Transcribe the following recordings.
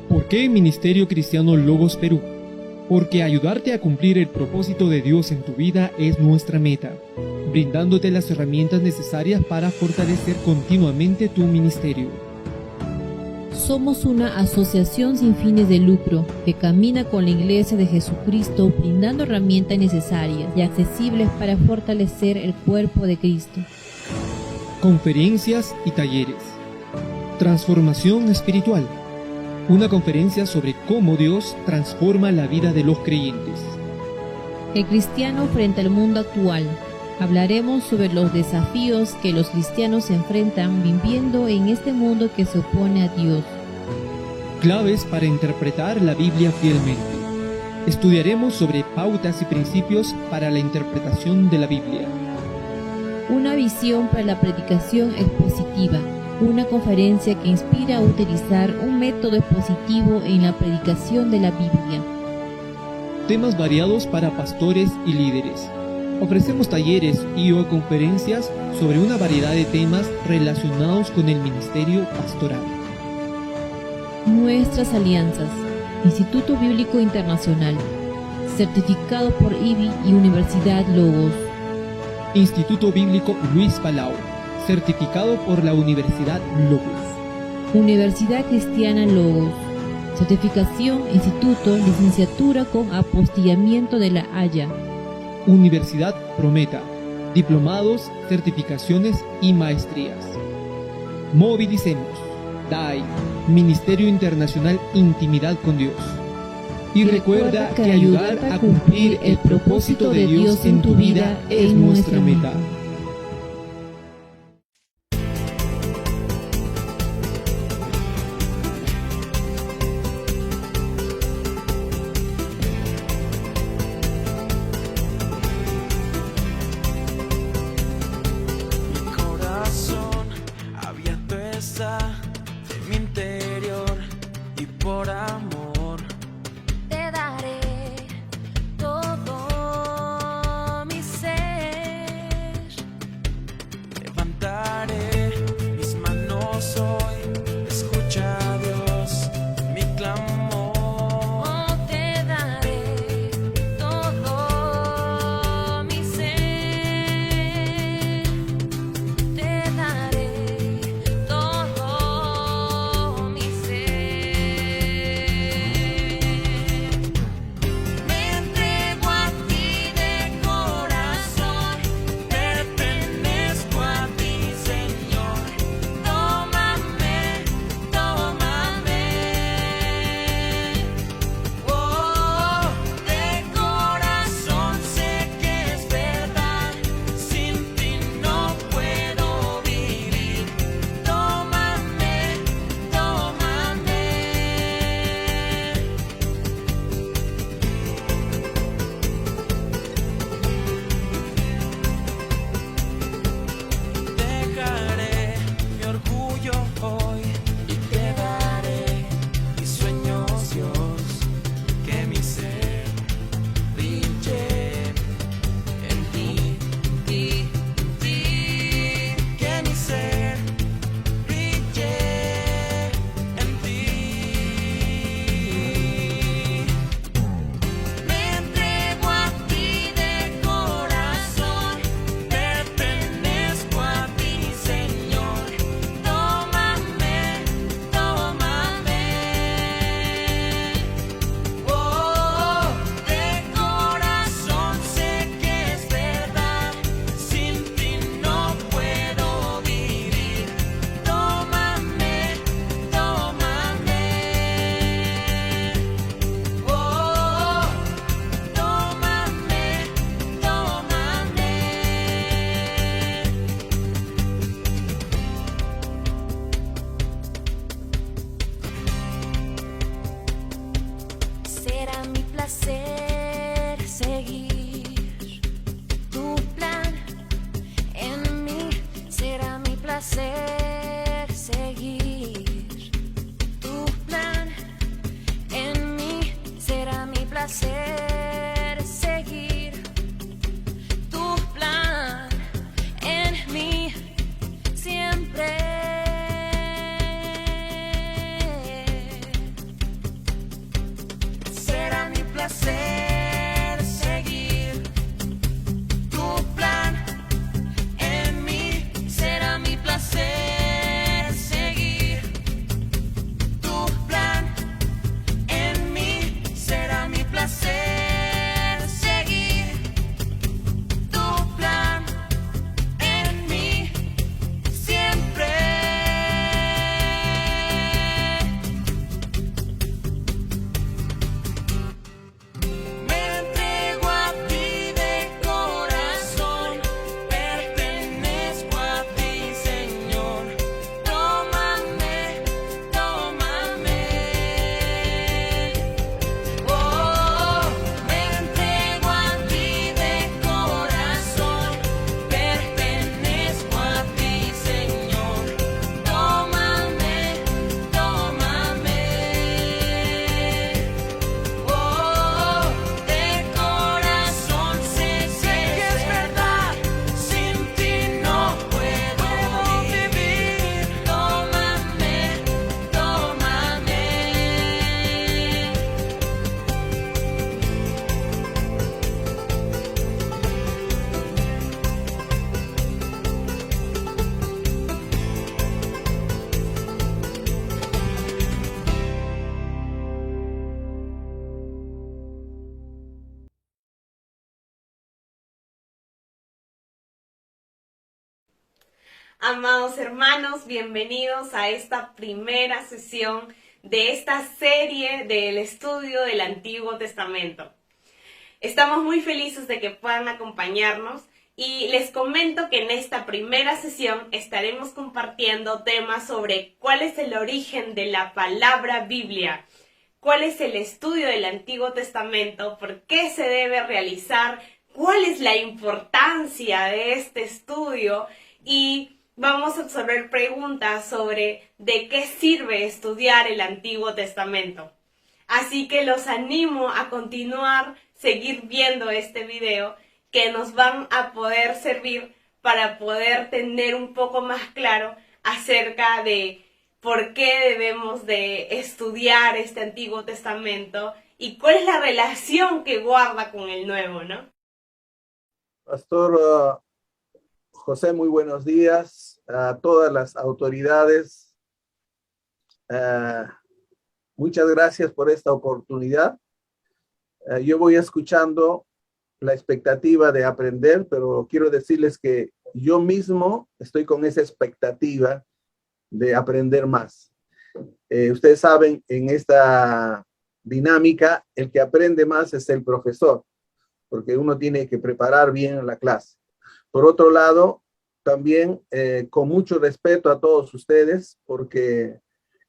¿Por qué Ministerio Cristiano Logos Perú? Porque ayudarte a cumplir el propósito de Dios en tu vida es nuestra meta, brindándote las herramientas necesarias para fortalecer continuamente tu ministerio. Somos una asociación sin fines de lucro que camina con la Iglesia de Jesucristo brindando herramientas necesarias y accesibles para fortalecer el cuerpo de Cristo. Conferencias y talleres. Transformación espiritual. Una conferencia sobre cómo Dios transforma la vida de los creyentes. El cristiano frente al mundo actual. Hablaremos sobre los desafíos que los cristianos se enfrentan viviendo en este mundo que se opone a Dios. Claves para interpretar la Biblia fielmente. Estudiaremos sobre pautas y principios para la interpretación de la Biblia. Una visión para la predicación expositiva. Una conferencia que inspira a utilizar un método expositivo en la predicación de la Biblia. Temas variados para pastores y líderes. Ofrecemos talleres y/o conferencias sobre una variedad de temas relacionados con el ministerio pastoral. Nuestras alianzas. Instituto Bíblico Internacional. Certificado por IBI y Universidad Logos. Instituto Bíblico Luis Palau. Certificado por la Universidad Logos. Universidad Cristiana Logos. Certificación Instituto Licenciatura con Apostillamiento de la Haya. Universidad Prometa. Diplomados, certificaciones y maestrías. Movilicemos. DAI. Ministerio Internacional Intimidad con Dios. Y recuerda que ayudar a cumplir el propósito de Dios en tu vida es nuestra meta. Mi interior y por amor te daré todo mi ser. Levantaré mis manos hoy, escucha Dios mi clamor. Oh, te daré todo mi ser. Te daré todo mi ser. Amados hermanos, bienvenidos a esta primera sesión de esta serie del estudio del Antiguo Testamento. Estamos muy felices de que puedan acompañarnos y les comento que en esta primera sesión estaremos compartiendo temas sobre cuál es el origen de la palabra Biblia, cuál es el estudio del Antiguo Testamento, por qué se debe realizar, cuál es la importancia de este estudio y vamos a absorber preguntas sobre de qué sirve estudiar el Antiguo Testamento. Así que los animo a continuar, seguir viendo este video que nos van a poder servir para poder tener un poco más claro acerca de por qué debemos de estudiar este Antiguo Testamento y cuál es la relación que guarda con el Nuevo, ¿no? Pastor José, muy buenos días a todas las autoridades. Muchas gracias por esta oportunidad. Yo voy escuchando la expectativa de aprender, pero quiero decirles que yo mismo estoy con esa expectativa de aprender más. Ustedes saben, en esta dinámica, el que aprende más es el profesor, porque uno tiene que preparar bien la clase. Por otro lado, también con mucho respeto a todos ustedes, porque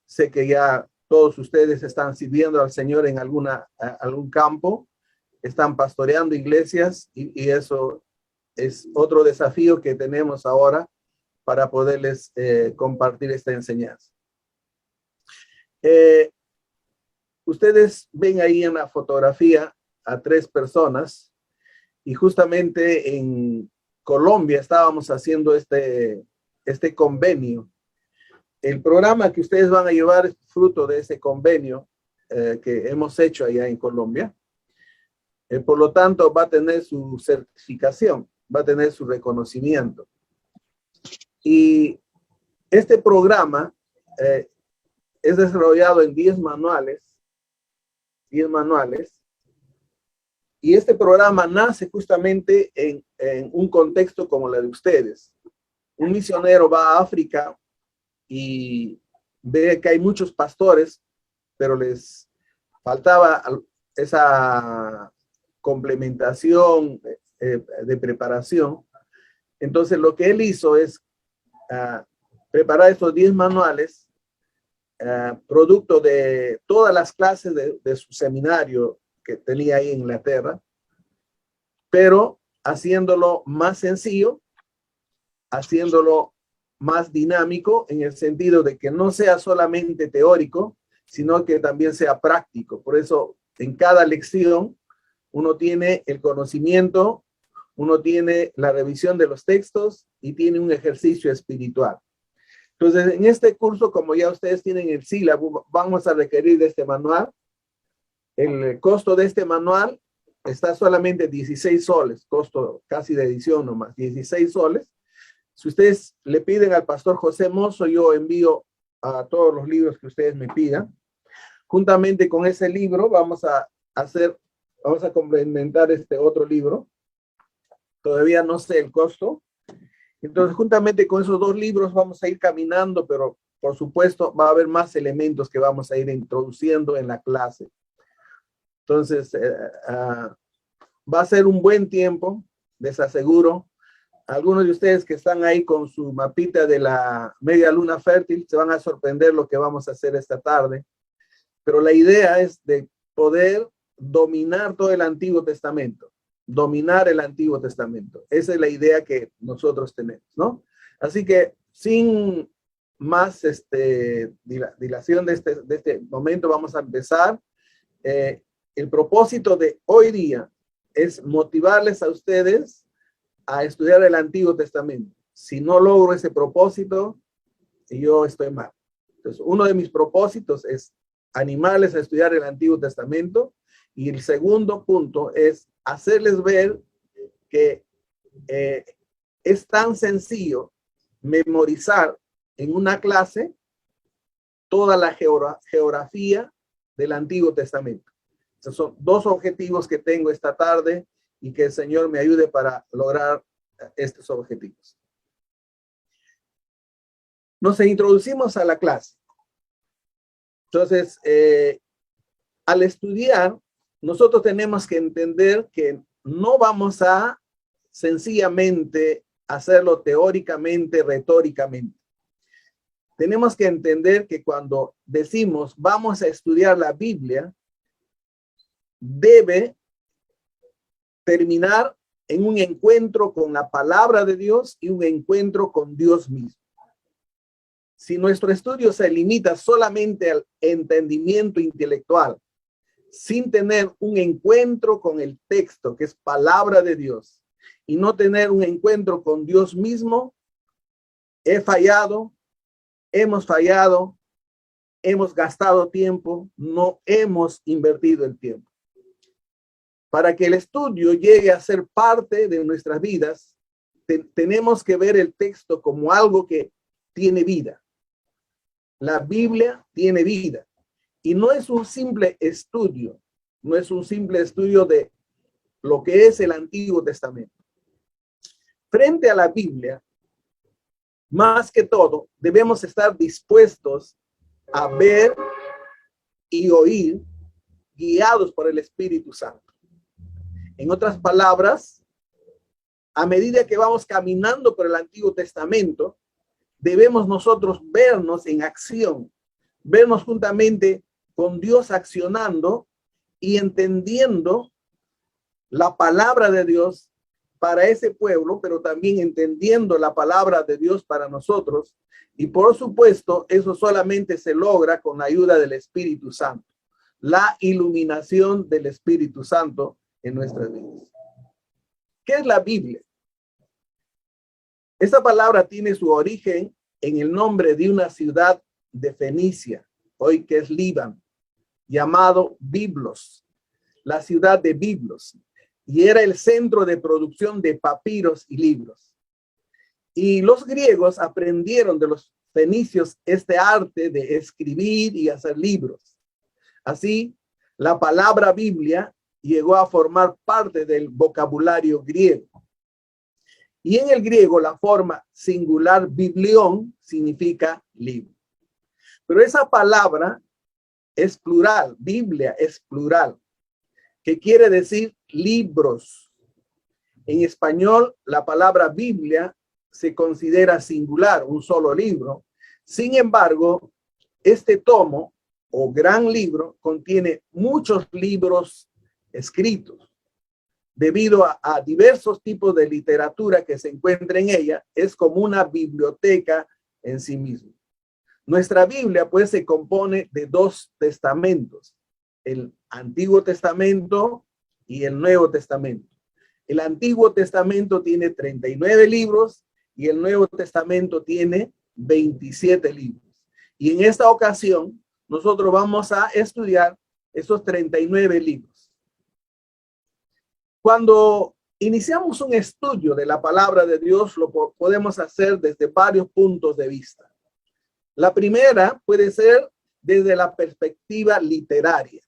sé que ya todos ustedes están sirviendo al Señor en algún campo, están pastoreando iglesias y eso es otro desafío que tenemos ahora para poderles compartir esta enseñanza. Ustedes ven ahí en la fotografía a 3 personas y justamente en Colombia estábamos haciendo este convenio. El programa que ustedes van a llevar es fruto de ese convenio que hemos hecho allá en Colombia. Por lo tanto, va a tener su certificación, va a tener su reconocimiento. Y este programa es desarrollado en 10 manuales. Y este programa nace justamente en un contexto como el de ustedes. Un misionero va a África y ve que hay muchos pastores, pero les faltaba esa complementación de preparación. Entonces lo que él hizo es preparar estos 10 manuales, producto de todas las clases de su seminario que tenía ahí en Inglaterra, pero haciéndolo más sencillo, haciéndolo más dinámico en el sentido de que no sea solamente teórico, sino que también sea práctico. Por eso en cada lección uno tiene el conocimiento, uno tiene la revisión de los textos y tiene un ejercicio espiritual. Entonces, en este curso, como ya ustedes tienen el sílabo, vamos a requerir de este manual. El costo de este manual está solamente 16 soles, costo casi de edición nomás, 16 soles. Si ustedes le piden al pastor José Mozo, yo envío a todos los libros que ustedes me pidan. Juntamente con ese libro vamos a complementar este otro libro. Todavía no sé el costo. Entonces, juntamente con esos 2 libros vamos a ir caminando, pero por supuesto va a haber más elementos que vamos a ir introduciendo en la clase. Entonces, va a ser un buen tiempo, les aseguro. Algunos de ustedes que están ahí con su mapita de la media luna fértil se van a sorprender lo que vamos a hacer esta tarde. Pero la idea es de poder dominar todo el Antiguo Testamento. Dominar el Antiguo Testamento. Esa es la idea que nosotros tenemos, ¿no? Así que sin más dilación de este momento, vamos a empezar. El propósito de hoy día es motivarles a ustedes a estudiar el Antiguo Testamento. Si no logro ese propósito, yo estoy mal. Entonces, uno de mis propósitos es animarles a estudiar el Antiguo Testamento. Y el segundo punto es hacerles ver que es tan sencillo memorizar en una clase toda la geografía del Antiguo Testamento. Esos son 2 objetivos que tengo esta tarde y que el Señor me ayude para lograr estos objetivos. Nos introducimos a la clase. Entonces, al estudiar, nosotros tenemos que entender que no vamos a sencillamente hacerlo teóricamente, retóricamente. Tenemos que entender que cuando decimos vamos a estudiar la Biblia, debe terminar en un encuentro con la palabra de Dios y un encuentro con Dios mismo. Si nuestro estudio se limita solamente al entendimiento intelectual, sin tener un encuentro con el texto, que es palabra de Dios, y no tener un encuentro con Dios mismo, hemos fallado, hemos gastado tiempo, no hemos invertido el tiempo. Para que el estudio llegue a ser parte de nuestras vidas, tenemos que ver el texto como algo que tiene vida. La Biblia tiene vida. Y no es un simple estudio, no es un simple estudio de lo que es el Antiguo Testamento. Frente a la Biblia, más que todo, debemos estar dispuestos a ver y oír, guiados por el Espíritu Santo. En otras palabras, a medida que vamos caminando por el Antiguo Testamento, debemos nosotros vernos en acción, vernos juntamente con Dios accionando y entendiendo la palabra de Dios para ese pueblo, pero también entendiendo la palabra de Dios para nosotros. Y por supuesto, eso solamente se logra con la ayuda del Espíritu Santo, la iluminación del Espíritu Santo en nuestras vidas. ¿Qué es la Biblia? Esta palabra tiene su origen en el nombre de una ciudad de Fenicia, hoy que es Líbano, llamado Biblos, la ciudad de Biblos, y era el centro de producción de papiros y libros. Y los griegos aprendieron de los fenicios este arte de escribir y hacer libros. Así, la palabra Biblia llegó a formar parte del vocabulario griego. Y en el griego la forma singular biblión significa libro. Pero esa palabra es plural, Biblia es plural, que quiere decir libros. En español la palabra Biblia se considera singular, un solo libro. Sin embargo, este tomo o gran libro contiene muchos libros escritos. Debido a diversos tipos de literatura que se encuentra en ella, es como una biblioteca en sí misma. Nuestra Biblia, pues, se compone de dos testamentos, el Antiguo Testamento y el Nuevo Testamento. El Antiguo Testamento tiene 39 libros y el Nuevo Testamento tiene 27 libros. Y en esta ocasión, nosotros vamos a estudiar esos 39 libros. Cuando iniciamos un estudio de la palabra de Dios, lo podemos hacer desde varios puntos de vista. La primera puede ser desde la perspectiva literaria.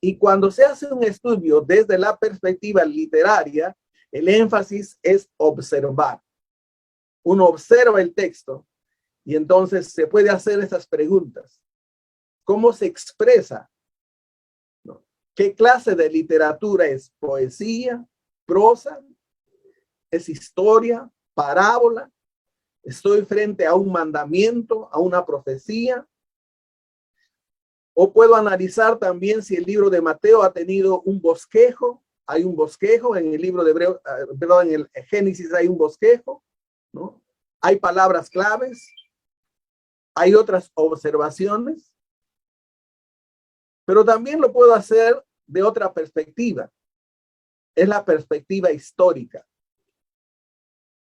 Y cuando se hace un estudio desde la perspectiva literaria, el énfasis es observar. Uno observa el texto y entonces se puede hacer esas preguntas. ¿Cómo se expresa? ¿Qué clase de literatura es? ¿Poesía? ¿Prosa? ¿Es historia? ¿Parábola? ¿Estoy frente a un mandamiento, a una profecía? O puedo analizar también si el libro de Mateo ha tenido un bosquejo. Hay un bosquejo en el libro de en el Génesis hay un bosquejo, ¿no? Hay palabras claves. Hay otras observaciones. Pero también lo puedo hacer de otra perspectiva. Es la perspectiva histórica.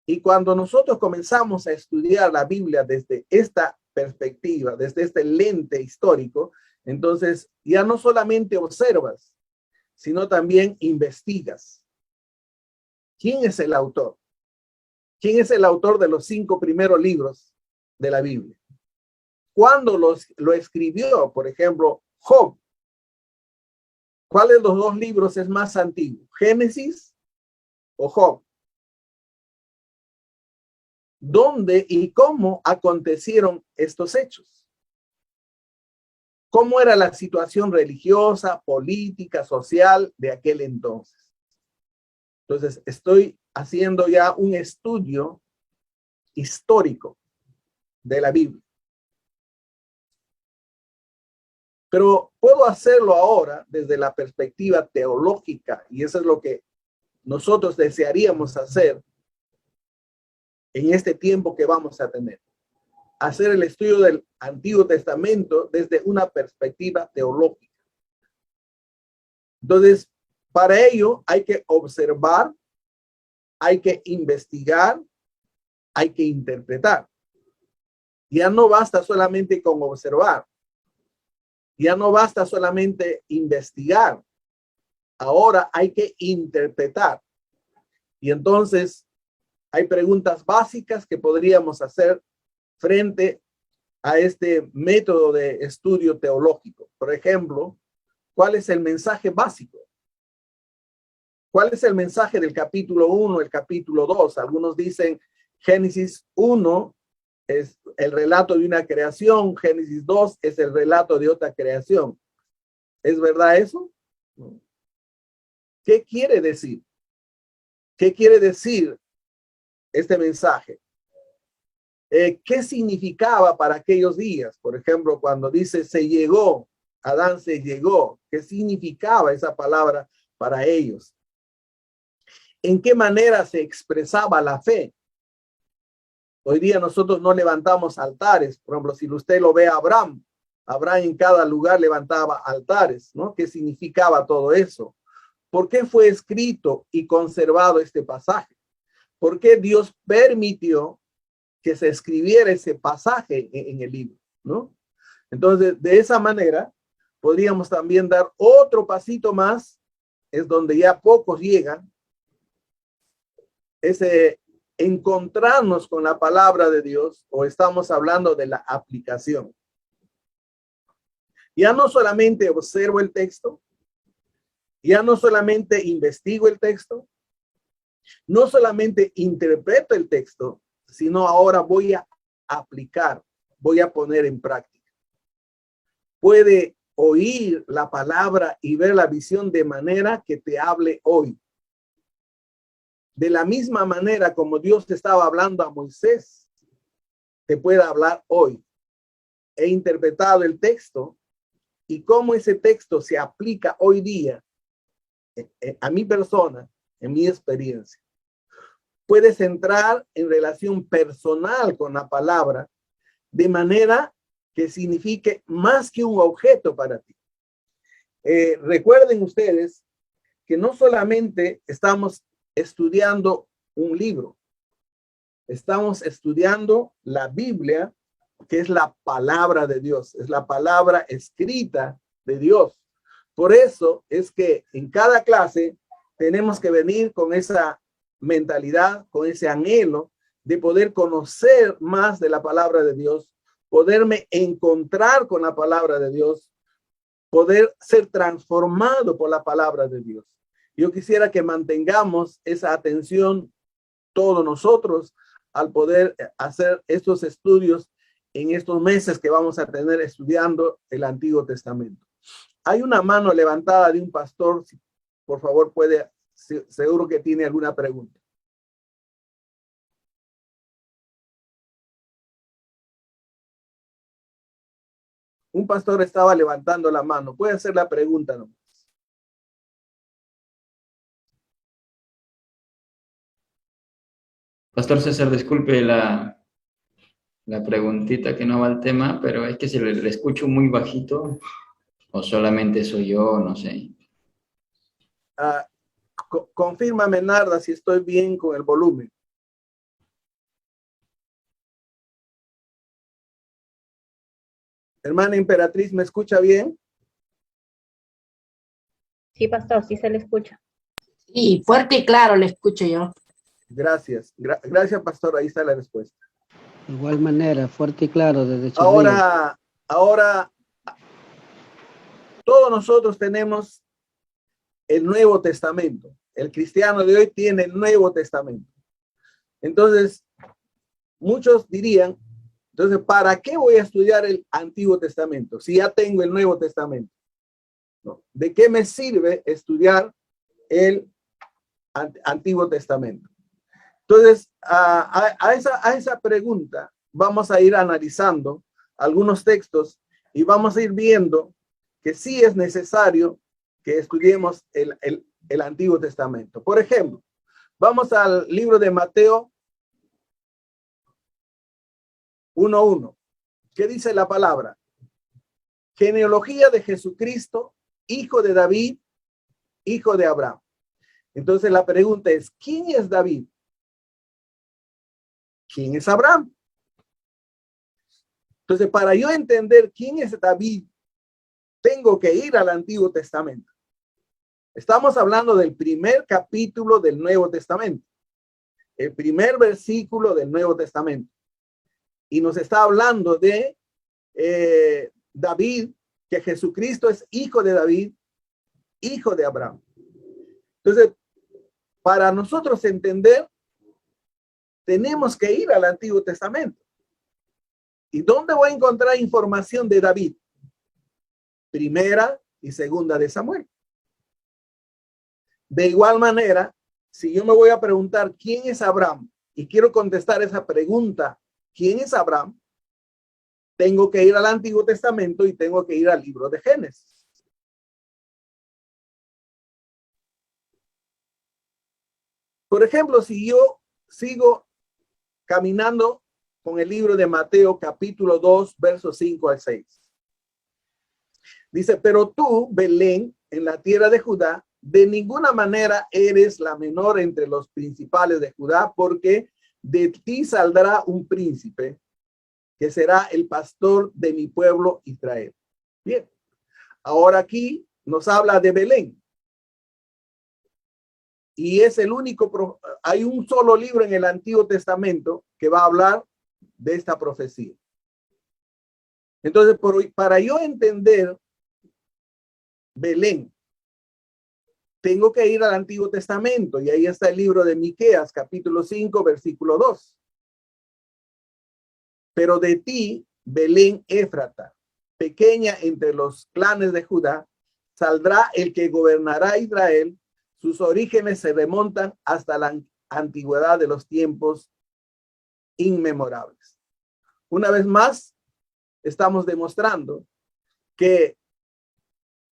Y cuando nosotros comenzamos a estudiar la Biblia desde esta perspectiva, desde este lente histórico, entonces ya no solamente observas, sino también investigas. ¿Quién es el autor? ¿Quién es el autor de los 5 primeros libros de la Biblia? ¿Cuándo lo escribió? Por ejemplo, Job. ¿Cuál de los 2 libros es más antiguo? ¿Génesis o Job? dónde y cómo acontecieron estos hechos. ¿Cómo era la situación religiosa, política, social de aquel entonces? Entonces, estoy haciendo ya un estudio histórico de la Biblia. Pero puedo hacerlo ahora desde la perspectiva teológica, y eso es lo que nosotros desearíamos hacer en este tiempo que vamos a tener. Hacer el estudio del Antiguo Testamento desde una perspectiva teológica. Entonces, para ello hay que observar, hay que investigar, hay que interpretar. Ya no basta solamente con observar. Ya no basta solamente investigar. Ahora hay que interpretar. Y entonces hay preguntas básicas que podríamos hacer frente a este método de estudio teológico. Por ejemplo, ¿cuál es el mensaje básico? ¿Cuál es el mensaje del capítulo 1, el capítulo 2? Algunos dicen Génesis 1 es el relato de una creación, Génesis 2 es el relato de otra creación. ¿Es verdad eso? ¿Qué quiere decir? ¿Qué quiere decir este mensaje? ¿Qué significaba para aquellos días? Por ejemplo, cuando dice se llegó, Adán se llegó, ¿qué significaba esa palabra para ellos? ¿En qué manera se expresaba la fe? Hoy día nosotros no levantamos altares. Por ejemplo, si usted lo ve a Abraham en cada lugar levantaba altares, ¿no? ¿Qué significaba todo eso? ¿Por qué fue escrito y conservado este pasaje? ¿Por qué Dios permitió que se escribiera ese pasaje en el libro, ¿no? Entonces, de esa manera, podríamos también dar otro pasito más, es donde ya pocos llegan, ese encontrarnos con la palabra de Dios, o estamos hablando de la aplicación. Ya no solamente observo el texto, ya no solamente investigo el texto, no solamente interpreto el texto, sino ahora voy a aplicar, voy a poner en práctica. Puede oír la palabra y ver la visión de manera que te hable hoy. De la misma manera como Dios te estaba hablando a Moisés, te puede hablar hoy. He interpretado el texto y cómo ese texto se aplica hoy día a mi persona, en mi experiencia. Puedes entrar en relación personal con la palabra de manera que signifique más que un objeto para ti. Recuerden ustedes que no solamente estamos estudiando un libro, estamos estudiando la Biblia, que es la palabra de Dios, es la palabra escrita de Dios. Por eso es que en cada clase tenemos que venir con esa mentalidad, con ese anhelo de poder conocer más de la palabra de Dios, poderme encontrar con la palabra de Dios, poder ser transformado por la palabra de Dios. Yo quisiera que mantengamos esa atención todos nosotros al poder hacer estos estudios en estos meses que vamos a tener estudiando el Antiguo Testamento. Hay una mano levantada de un pastor, si por favor puede, seguro que tiene alguna pregunta. Un pastor estaba levantando la mano. Puede hacer la pregunta, ¿no? Pastor César, disculpe la preguntita que no va al tema, pero es que si le escucho muy bajito, o solamente soy yo, no sé. Confírmame, Narda, si estoy bien con el volumen. Hermana Emperatriz, ¿me escucha bien? Sí, pastor, sí se le escucha. Y fuerte y claro le escucho yo. Gracias. Gracias, pastor. Ahí está la respuesta. De igual manera, fuerte y claro desde Chile. Ahora, todos nosotros tenemos el Nuevo Testamento. El cristiano de hoy tiene el Nuevo Testamento. Entonces, muchos dirían, entonces, ¿para qué voy a estudiar el Antiguo Testamento si ya tengo el Nuevo Testamento? ¿No? ¿De qué me sirve estudiar el Antiguo Testamento? Entonces, a esa pregunta vamos a ir analizando algunos textos y vamos a ir viendo que sí es necesario que estudiemos el Antiguo Testamento. Por ejemplo, vamos al libro de Mateo 1:1. ¿Qué dice la palabra? Genealogía de Jesucristo, hijo de David, hijo de Abraham. Entonces la pregunta es, ¿quién es David? ¿Quién es Abraham? Entonces, para yo entender quién es David, tengo que ir al Antiguo Testamento. Estamos hablando del primer capítulo del Nuevo Testamento, el primer versículo del Nuevo Testamento. Y nos está hablando de David, que Jesucristo es hijo de David, hijo de Abraham. Entonces, para nosotros entender, tenemos que ir al Antiguo Testamento. ¿Y dónde voy a encontrar información de David? Primera y segunda de Samuel. De igual manera, si yo me voy a preguntar quién es Abraham y quiero contestar esa pregunta, ¿quién es Abraham? Tengo que ir al Antiguo Testamento y tengo que ir al libro de Génesis. Por ejemplo, si yo sigo caminando con el libro de Mateo, capítulo 2, versos 5 al 6. Dice, pero tú, Belén, en la tierra de Judá, de ninguna manera eres la menor entre los principales de Judá, porque de ti saldrá un príncipe que será el pastor de mi pueblo Israel. Bien, ahora aquí nos habla de Belén. Y es el único, hay un solo libro en el Antiguo Testamento que va a hablar de esta profecía. Entonces, para yo entender Belén, tengo que ir al Antiguo Testamento y ahí está el libro de Miqueas, capítulo 5, versículo 2. Pero de ti, Belén Éfrata, pequeña entre los clanes de Judá, saldrá el que gobernará Israel. Sus orígenes se remontan hasta la antigüedad de los tiempos inmemorables. Una vez más, estamos demostrando que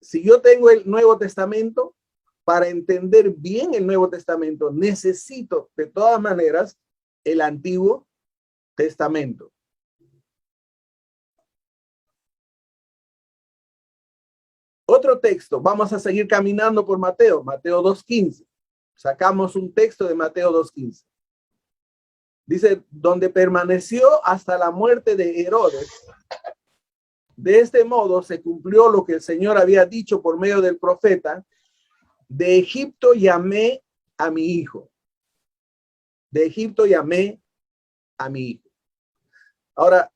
si yo tengo el Nuevo Testamento, para entender bien el Nuevo Testamento, necesito de todas maneras el Antiguo Testamento. Otro texto, vamos a seguir caminando por Mateo 2:15. Sacamos un texto de Mateo 2:15. Dice, donde permaneció hasta la muerte de Herodes. De este modo se cumplió lo que el Señor había dicho por medio del profeta: de Egipto llamé a mi hijo. De Egipto llamé a mi hijo. Ahora,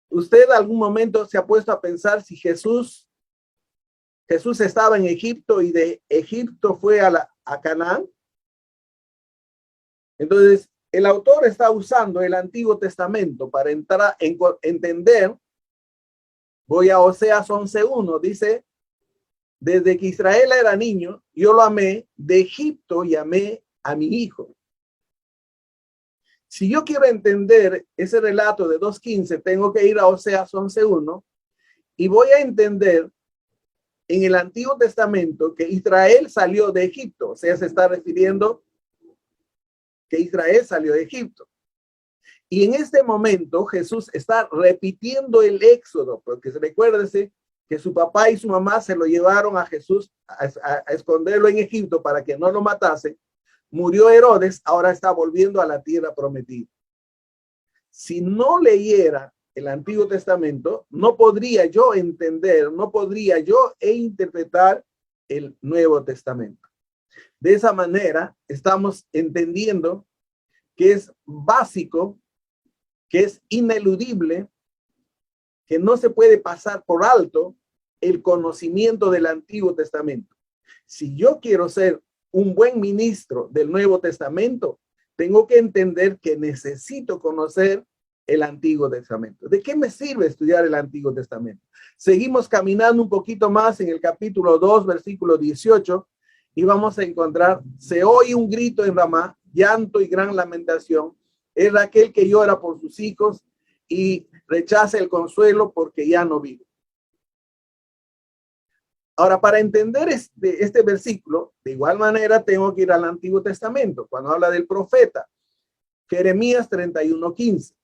¿usted algún momento se ha puesto a pensar si Jesús estaba en Egipto y de Egipto fue a Canaán? Entonces, el autor está usando el Antiguo Testamento para entender. Voy a Oseas 11:1, dice, desde que Israel era niño, yo lo amé, de Egipto llamé a mi hijo. Si yo quiero entender ese relato de 2:15, tengo que ir a Oseas 11:1 y voy a entender en el Antiguo Testamento que Israel salió de Egipto. O sea, se está refiriendo que Israel salió de Egipto. Y en este momento Jesús está repitiendo el éxodo, porque recuérdese que su papá y su mamá se lo llevaron a Jesús a esconderlo en Egipto para que no lo matase. Murió Herodes, ahora está volviendo a la tierra prometida. Si no leyera el Antiguo Testamento, no podría yo entender, no podría yo interpretar el Nuevo Testamento. De esa manera estamos entendiendo que es básico, que es ineludible, que no se puede pasar por alto el conocimiento del Antiguo Testamento. Si yo quiero ser un buen ministro del Nuevo Testamento, tengo que entender que necesito conocer el Antiguo Testamento. ¿De qué me sirve estudiar el Antiguo Testamento? Seguimos caminando un poquito más en el capítulo 2, versículo 18, y vamos a encontrar: se oye un grito en Ramá, llanto y gran lamentación. Es Raquel que llora por sus hijos y rechaza el consuelo porque ya no vive. Ahora, para entender este versículo, de igual manera tengo que ir al Antiguo Testamento, cuando habla del profeta. Jeremías 31:15.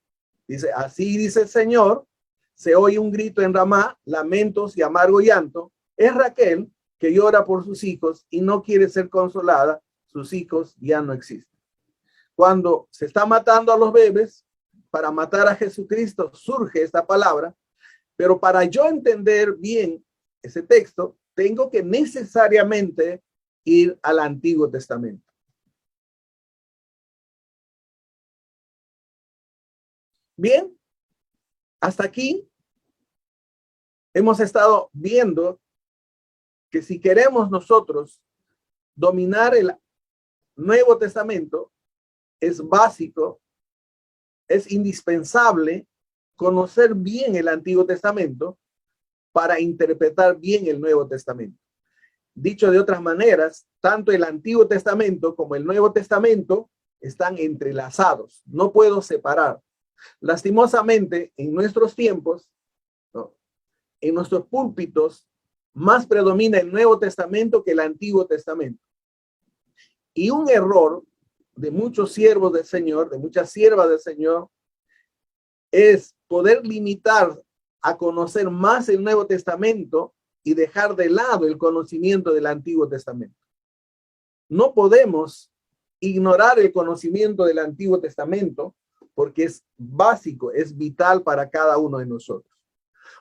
Dice: así dice el Señor, se oye un grito en Ramá, lamentos y amargo llanto. Es Raquel que llora por sus hijos y no quiere ser consolada. Sus hijos ya no existen. Cuando se está matando a los bebés, para matar a Jesucristo, surge esta palabra. Pero para yo entender bien ese texto, tengo que necesariamente ir al Antiguo Testamento. Bien, hasta aquí hemos estado viendo que si queremos nosotros dominar el Nuevo Testamento, es básico, es indispensable conocer bien el Antiguo Testamento para interpretar bien el Nuevo Testamento. Dicho de otras maneras, tanto el Antiguo Testamento como el Nuevo Testamento están entrelazados. No puedo separar. Lastimosamente, en nuestros tiempos, ¿no?, en nuestros púlpitos, más predomina el Nuevo Testamento que el Antiguo Testamento. Y un error de muchos siervos del Señor, de muchas siervas del Señor, es poder limitar a conocer más el Nuevo Testamento y dejar de lado el conocimiento del Antiguo Testamento. No podemos ignorar el conocimiento del Antiguo Testamento porque es básico, es vital para cada uno de nosotros.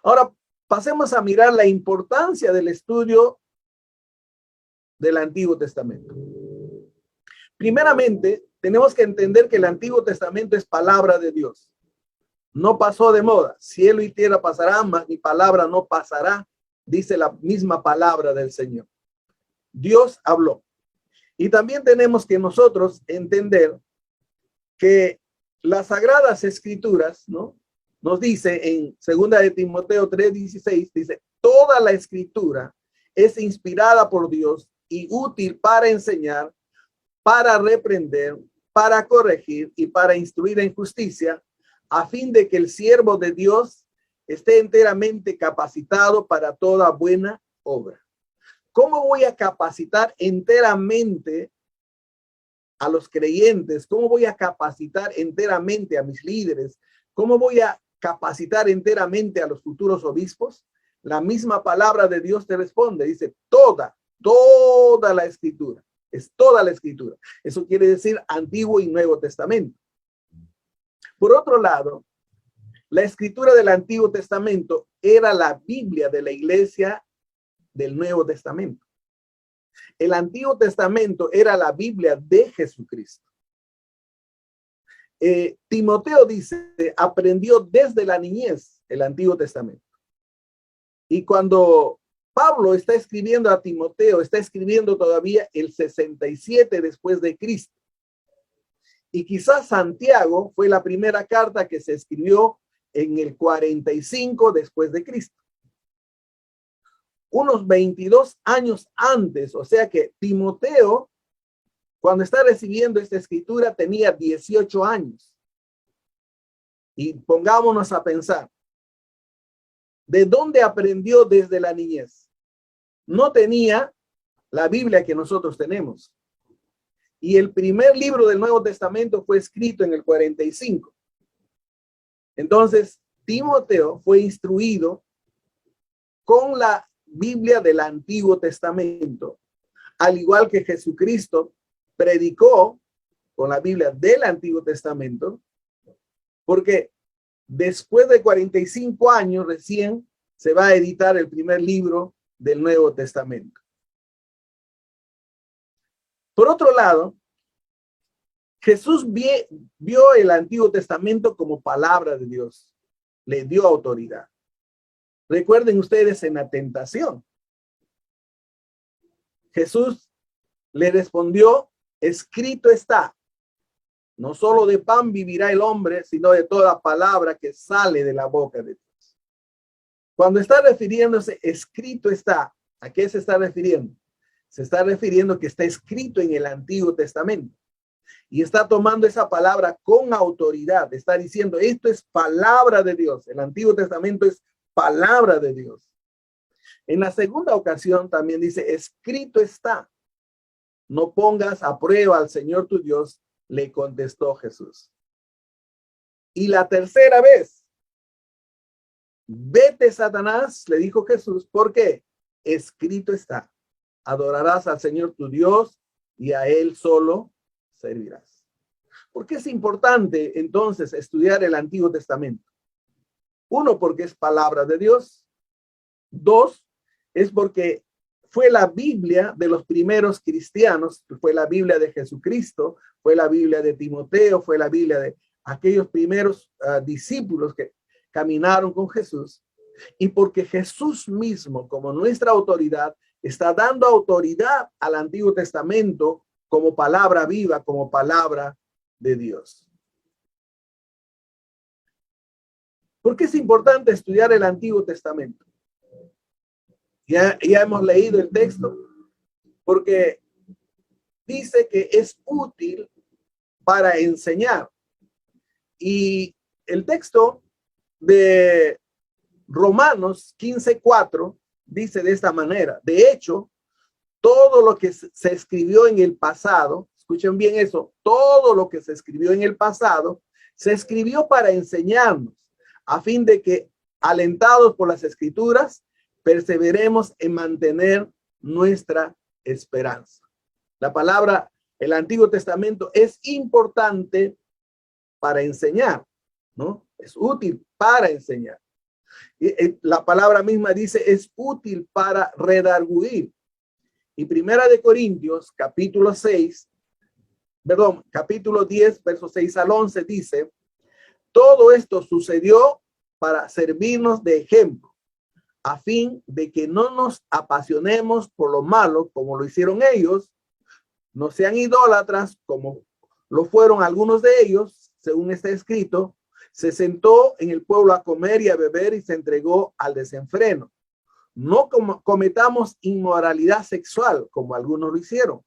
Ahora, pasemos a mirar la importancia del estudio del Antiguo Testamento. Primeramente, tenemos que entender que el Antiguo Testamento es palabra de Dios. No pasó de moda. Cielo y tierra pasarán, mas mi palabra no pasará, dice la misma palabra del Señor. Dios habló. Y también tenemos que nosotros entender que las Sagradas Escrituras, ¿no?, nos dice en 2 de Timoteo 3:16, dice: toda la Escritura es inspirada por Dios y útil para enseñar, para reprender, para corregir y para instruir en justicia, a fin de que el siervo de Dios esté enteramente capacitado para toda buena obra. ¿Cómo voy a capacitar enteramente a los creyentes? ¿Cómo voy a capacitar enteramente a mis líderes? ¿Cómo voy a capacitar enteramente a los futuros obispos? La misma palabra de Dios te responde. Dice: toda la Escritura. Es toda la Escritura. Eso quiere decir Antiguo y Nuevo Testamento. Por otro lado, la Escritura del Antiguo Testamento era la Biblia de la iglesia del Nuevo Testamento. El Antiguo Testamento era la Biblia de Jesucristo. Timoteo dice: aprendió desde la niñez el Antiguo Testamento. Y cuando Pablo está escribiendo a Timoteo, está escribiendo todavía el 67 después de Cristo. Y quizás Santiago fue la primera carta que se escribió en el 45 después de Cristo. Unos 22 años antes, o sea que Timoteo, cuando está recibiendo esta escritura, tenía 18 años. Y pongámonos a pensar, ¿de dónde aprendió desde la niñez? No tenía la Biblia que nosotros tenemos. Y el primer libro del Nuevo Testamento fue escrito en el 45. Entonces, Timoteo fue instruido con la Biblia del Antiguo Testamento, al igual que Jesucristo predicó con la Biblia del Antiguo Testamento, porque después de 45 años recién se va a editar el primer libro del Nuevo Testamento. Por otro lado, Jesús vio el Antiguo Testamento como palabra de Dios. Le dio autoridad. Recuerden ustedes en la tentación. Jesús le respondió: escrito está. No solo de pan vivirá el hombre, sino de toda palabra que sale de la boca de Dios. Cuando está refiriéndose, escrito está, ¿a qué se está refiriendo? Se está refiriendo que está escrito en el Antiguo Testamento. Y está tomando esa palabra con autoridad. Está diciendo, esto es palabra de Dios. El Antiguo Testamento es palabra de Dios. En la segunda ocasión también dice, escrito está. No pongas a prueba al Señor tu Dios, le contestó Jesús. Y la tercera vez, vete, Satanás, le dijo Jesús. ¿Por qué? Escrito está. Adorarás al Señor tu Dios y a Él solo servirás. ¿Por qué es importante entonces estudiar el Antiguo Testamento? Uno, porque es palabra de Dios. Dos, es porque fue la Biblia de los primeros cristianos, fue la Biblia de Jesucristo, fue la Biblia de Timoteo, fue la Biblia de aquellos primeros discípulos que caminaron con Jesús. Y porque Jesús mismo, como nuestra autoridad, está dando autoridad al Antiguo Testamento como palabra viva, como palabra de Dios. ¿Por qué es importante estudiar el Antiguo Testamento? Ya hemos leído el texto, porque dice que es útil para enseñar. Y el texto de Romanos 15:4 dice de esta manera: de hecho, todo lo que se escribió en el pasado, escuchen bien eso, todo lo que se escribió en el pasado, se escribió para enseñarnos, a fin de que, alentados por las Escrituras, perseveremos en mantener nuestra esperanza. La palabra, el Antiguo Testamento es importante para enseñar, ¿no? Es útil para enseñar. Y la palabra misma dice, es útil para redarguir. Y Primera de Corintios, capítulo 10, versos 6 al 11, dice, todo esto sucedió para servirnos de ejemplo, a fin de que no nos apasionemos por lo malo como lo hicieron ellos, no sean idólatras como lo fueron algunos de ellos, según está escrito, se sentó en el pueblo a comer y a beber y se entregó al desenfreno. No cometamos inmoralidad sexual como algunos lo hicieron,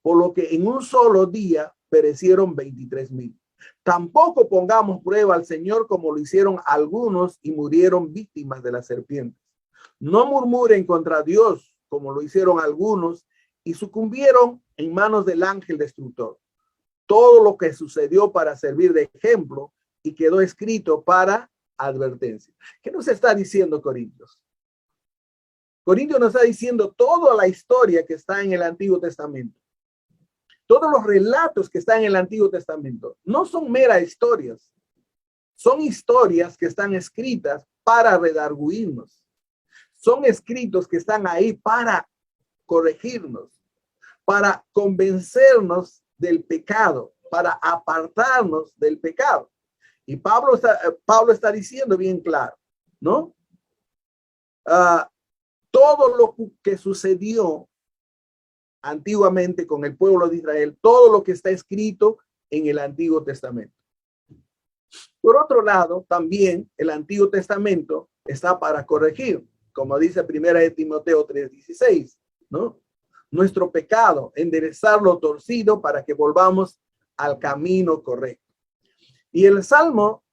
por lo que en un solo día perecieron 23,000. Tampoco pongamos prueba al Señor como lo hicieron algunos y murieron víctimas de las serpientes. No murmuren contra Dios como lo hicieron algunos y sucumbieron en manos del ángel destructor. Todo lo que sucedió para servir de ejemplo y quedó escrito para advertencia. ¿Qué nos está diciendo Corintios? Corintios nos está diciendo toda la historia que está en el Antiguo Testamento. Todos los relatos que están en el Antiguo Testamento no son meras historias. Son historias que están escritas para redarguirnos. Son escritos que están ahí para corregirnos, para convencernos del pecado, para apartarnos del pecado. Y Pablo está diciendo bien claro, ¿no? Todo lo que sucedió antiguamente con el pueblo de Israel, todo lo que está escrito en el Antiguo Testamento. Por otro lado, también el Antiguo Testamento está para corregir, como dice Primera de Timoteo 3:16, ¿no? Nuestro pecado, enderezar lo torcido para que volvamos al camino correcto. Y el Salmo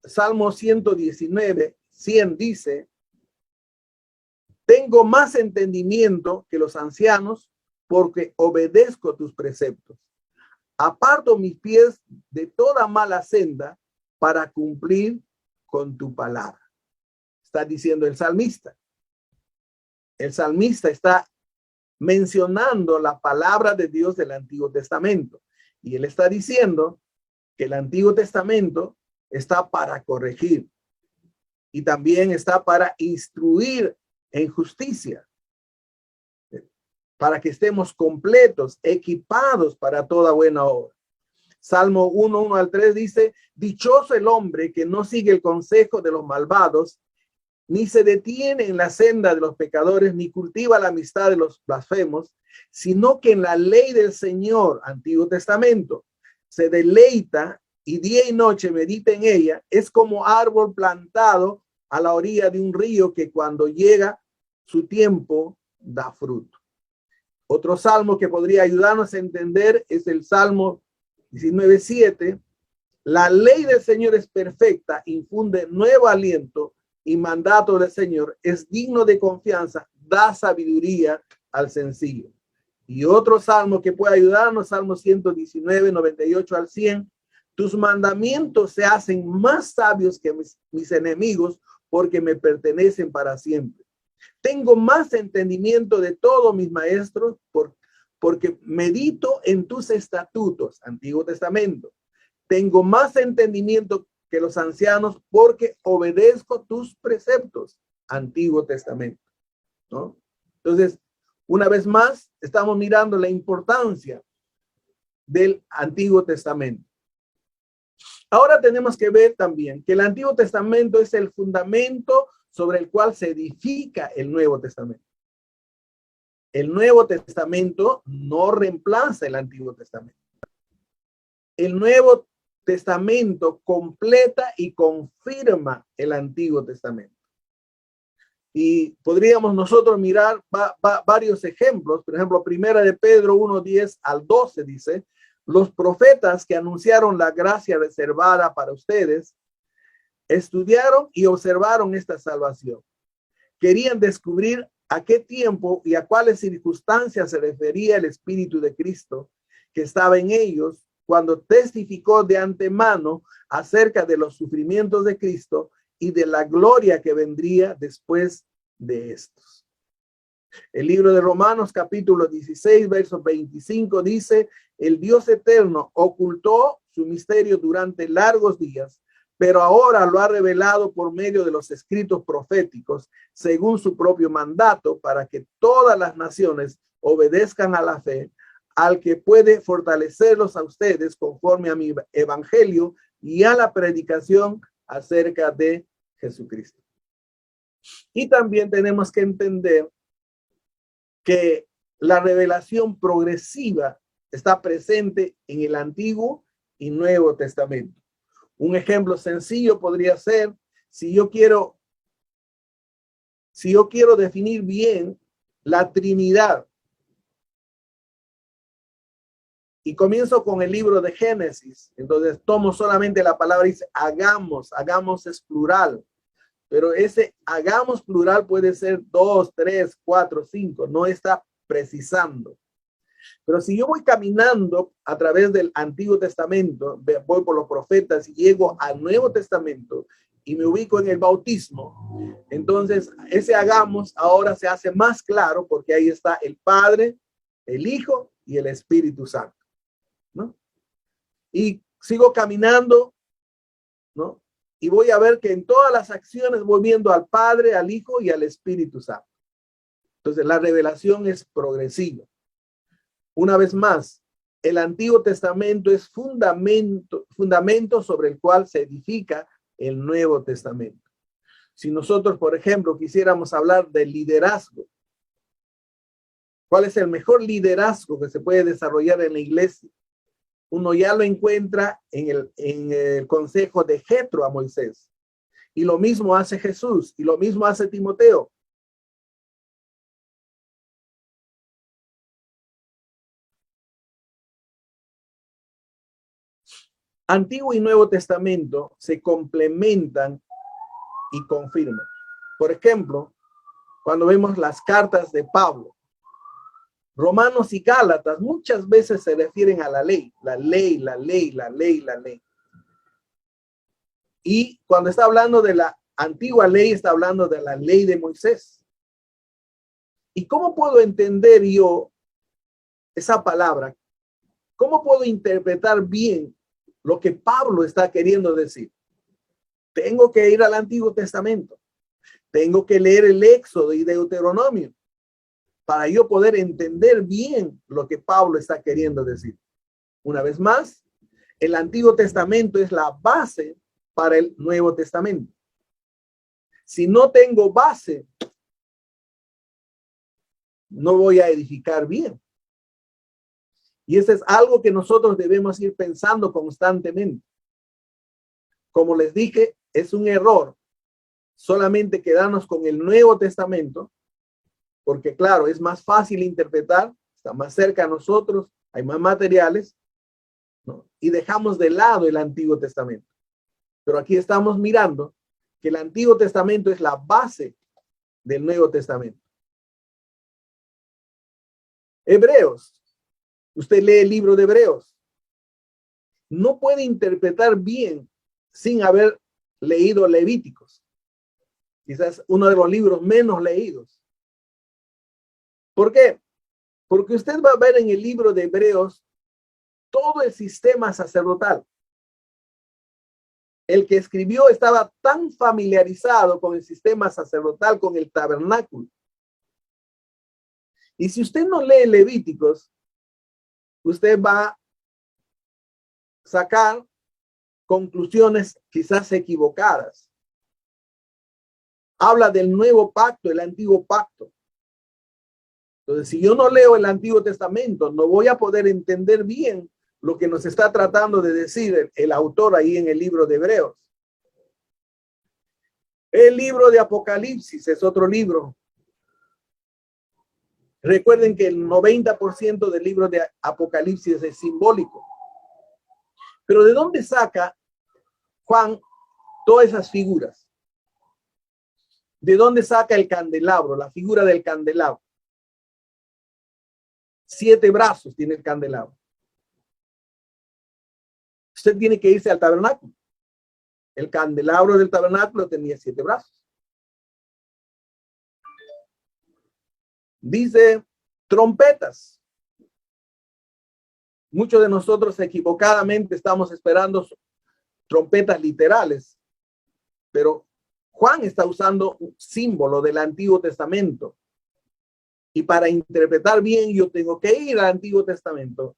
119, 100 dice, tengo más entendimiento que los ancianos porque obedezco tus preceptos. Aparto mis pies de toda mala senda para cumplir con tu palabra. Está diciendo el salmista. El salmista está mencionando la palabra de Dios del Antiguo Testamento. Y él está diciendo que el Antiguo Testamento está para corregir y también está para instruir en justicia, para que estemos completos, equipados para toda buena obra. Salmo 1, 1-3 dice, dichoso el hombre que no sigue el consejo de los malvados, ni se detiene en la senda de los pecadores, ni cultiva la amistad de los blasfemos, sino que en la ley del Señor, Antiguo Testamento, se deleita y día y noche medita en ella, es como árbol plantado a la orilla de un río que cuando llega su tiempo da fruto. Otro salmo que podría ayudarnos a entender es el Salmo 19:7. La ley del Señor es perfecta, infunde nuevo aliento, y mandato del Señor es digno de confianza, da sabiduría al sencillo. Y otro salmo que puede ayudarnos, Salmo 119, 98 al 100. Tus mandamientos se hacen más sabios que mis enemigos, porque me pertenecen para siempre. Tengo más entendimiento de todos mis maestros, porque medito en tus estatutos, Antiguo Testamento. Tengo más entendimiento que los ancianos, porque obedezco tus preceptos, Antiguo Testamento, ¿no? Entonces, una vez más, estamos mirando la importancia del Antiguo Testamento. Ahora tenemos que ver también que el Antiguo Testamento es el fundamento sobre el cual se edifica el Nuevo Testamento. El Nuevo Testamento no reemplaza el Antiguo Testamento. El Nuevo Testamento completa y confirma el Antiguo Testamento. Y podríamos nosotros mirar varios ejemplos. Por ejemplo, Primera de Pedro 1:10 al 12 dice: los profetas que anunciaron la gracia reservada para ustedes estudiaron y observaron esta salvación. Querían descubrir a qué tiempo y a cuáles circunstancias se refería el Espíritu de Cristo que estaba en ellos cuando testificó de antemano acerca de los sufrimientos de Cristo y de la gloria que vendría después de estos. El libro de Romanos capítulo 16, verso 25 dice: el Dios eterno ocultó su misterio durante largos días, pero ahora lo ha revelado por medio de los escritos proféticos, según su propio mandato, para que todas las naciones obedezcan a la fe, al que puede fortalecerlos a ustedes conforme a mi evangelio y a la predicación acerca de Jesucristo. Y también tenemos que entender que la revelación progresiva está presente en el Antiguo y Nuevo Testamento. Un ejemplo sencillo podría ser, si yo quiero definir bien la Trinidad, y comienzo con el libro de Génesis, entonces tomo solamente la palabra y dice hagamos es plural, pero ese hagamos plural puede ser 2, 3, 4, 5, no está precisando. Pero si yo voy caminando a través del Antiguo Testamento, voy por los profetas y llego al Nuevo Testamento y me ubico en el bautismo, entonces ese hagamos ahora se hace más claro porque ahí está el Padre, el Hijo y el Espíritu Santo, ¿no? Y sigo caminando, ¿no? Y voy a ver que en todas las acciones voy viendo al Padre, al Hijo y al Espíritu Santo. Entonces la revelación es progresiva. Una vez más, el Antiguo Testamento es fundamento sobre el cual se edifica el Nuevo Testamento. Si nosotros, por ejemplo, quisiéramos hablar del liderazgo, ¿cuál es el mejor liderazgo que se puede desarrollar en la iglesia? Uno ya lo encuentra en el consejo de Jetro a Moisés. Y lo mismo hace Jesús, y lo mismo hace Timoteo. Antiguo y Nuevo Testamento se complementan y confirman. Por ejemplo, cuando vemos las cartas de Pablo, Romanos y Gálatas muchas veces se refieren a la ley, la ley, la ley, la ley, la ley. Y cuando está hablando de la antigua ley, está hablando de la ley de Moisés. ¿Y cómo puedo entender yo esa palabra? ¿Cómo puedo interpretar bien lo que Pablo está queriendo decir? Tengo que ir al Antiguo Testamento. Tengo que leer el Éxodo y Deuteronomio para yo poder entender bien lo que Pablo está queriendo decir. Una vez más, el Antiguo Testamento es la base para el Nuevo Testamento. Si no tengo base, no voy a edificar bien. Y eso es algo que nosotros debemos ir pensando constantemente. Como les dije, es un error solamente quedarnos con el Nuevo Testamento, porque claro, es más fácil interpretar, está más cerca a nosotros, hay más materiales, ¿no? Y dejamos de lado el Antiguo Testamento. Pero aquí estamos mirando que el Antiguo Testamento es la base del Nuevo Testamento. Hebreos. Usted lee el libro de Hebreos. No puede interpretar bien sin haber leído Levíticos. Quizás uno de los libros menos leídos. ¿Por qué? Porque usted va a ver en el libro de Hebreos todo el sistema sacerdotal. El que escribió estaba tan familiarizado con el sistema sacerdotal, con el tabernáculo. Y si usted no lee Levíticos, usted va a sacar conclusiones quizás equivocadas. Habla del nuevo pacto, el antiguo pacto. Entonces, si yo no leo el Antiguo Testamento, no voy a poder entender bien lo que nos está tratando de decir el autor ahí en el libro de Hebreos. El libro de Apocalipsis es otro libro. Recuerden que el 90% del libro de Apocalipsis es simbólico. Pero ¿de dónde saca Juan todas esas figuras? ¿De dónde saca el candelabro, la figura del candelabro? 7 brazos tiene el candelabro. Usted tiene que irse al tabernáculo. El candelabro del tabernáculo tenía 7 brazos. Dice trompetas. Muchos de nosotros equivocadamente estamos esperando trompetas literales, pero Juan está usando un símbolo del Antiguo Testamento. Y para interpretar bien, yo tengo que ir al Antiguo Testamento.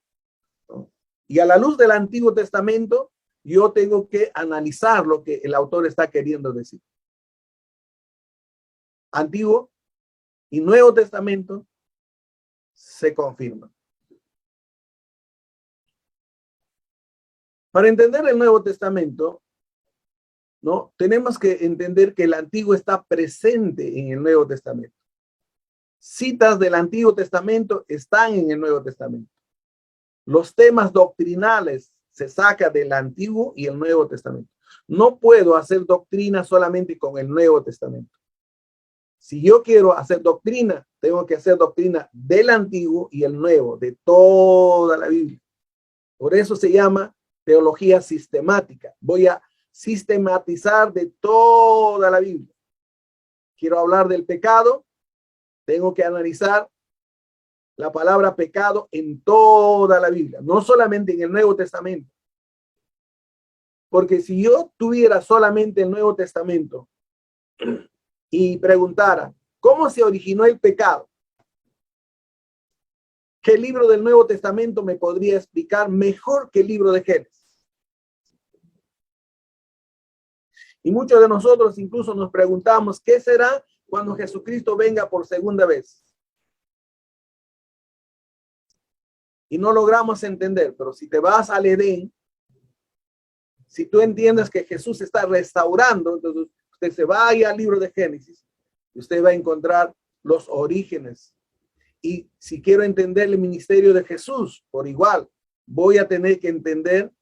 Y a la luz del Antiguo Testamento, yo tengo que analizar lo que el autor está queriendo decir. Antiguo y Nuevo Testamento se confirman. Para entender el Nuevo Testamento, ¿no? Tenemos que entender que el Antiguo está presente en el Nuevo Testamento. Citas del Antiguo Testamento están en el Nuevo Testamento. Los temas doctrinales se sacan del Antiguo y el Nuevo Testamento. No puedo hacer doctrina solamente con el Nuevo Testamento. Si yo quiero hacer doctrina, tengo que hacer doctrina del Antiguo y el Nuevo, de toda la Biblia. Por eso se llama teología sistemática. Voy a sistematizar de toda la Biblia. Quiero hablar del pecado, tengo que analizar la palabra pecado en toda la Biblia, no solamente en el Nuevo Testamento. Porque si yo tuviera solamente el Nuevo Testamento y preguntara, ¿cómo se originó el pecado? ¿Qué libro del Nuevo Testamento me podría explicar mejor que el libro de Génesis? Y muchos de nosotros incluso nos preguntamos, ¿qué será cuando Jesucristo venga por segunda vez? Y no logramos entender, pero si te vas al Edén, si tú entiendes que Jesús está restaurando, entonces usted se vaya al libro de Génesis y usted va a encontrar los orígenes. Y si quiero entender el ministerio de Jesús por igual, voy a tener que entender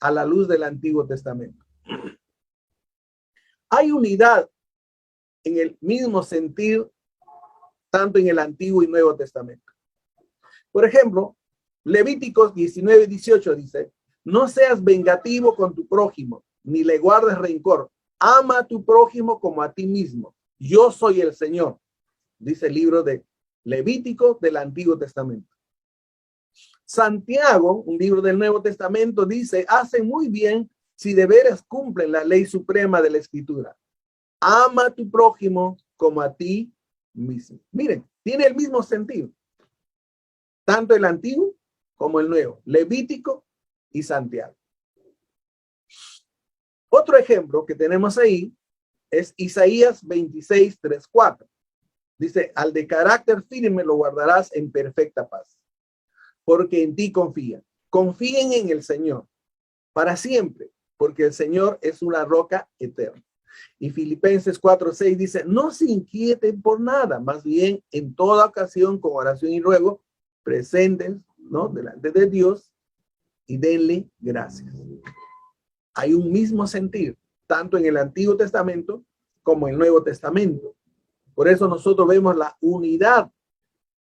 a la luz del Antiguo Testamento. Hay unidad en el mismo sentir, tanto en el Antiguo y Nuevo Testamento. Por ejemplo, Levíticos 19:18 dice, no seas vengativo con tu prójimo, ni le guardes rencor. Ama a tu prójimo como a ti mismo. Yo soy el Señor, dice el libro de Levítico del Antiguo Testamento. Santiago, un libro del Nuevo Testamento, dice, hacen muy bien si de veras cumplen la ley suprema de la Escritura. Ama a tu prójimo como a ti mismo. Miren, tiene el mismo sentido. Tanto el Antiguo como el Nuevo, Levítico y Santiago. Otro ejemplo que tenemos ahí es Isaías 26:3-4. Dice, al de carácter firme lo guardarás en perfecta paz. porque en ti confían. Confíen en el Señor para siempre, porque el Señor es una roca eterna. Y Filipenses 4:6 dice, no se inquieten por nada, más bien en toda ocasión con oración y ruego, presenten, ¿no?, delante de Dios y denle gracias. Hay un mismo sentir, tanto en el Antiguo Testamento como en el Nuevo Testamento. Por eso nosotros vemos la unidad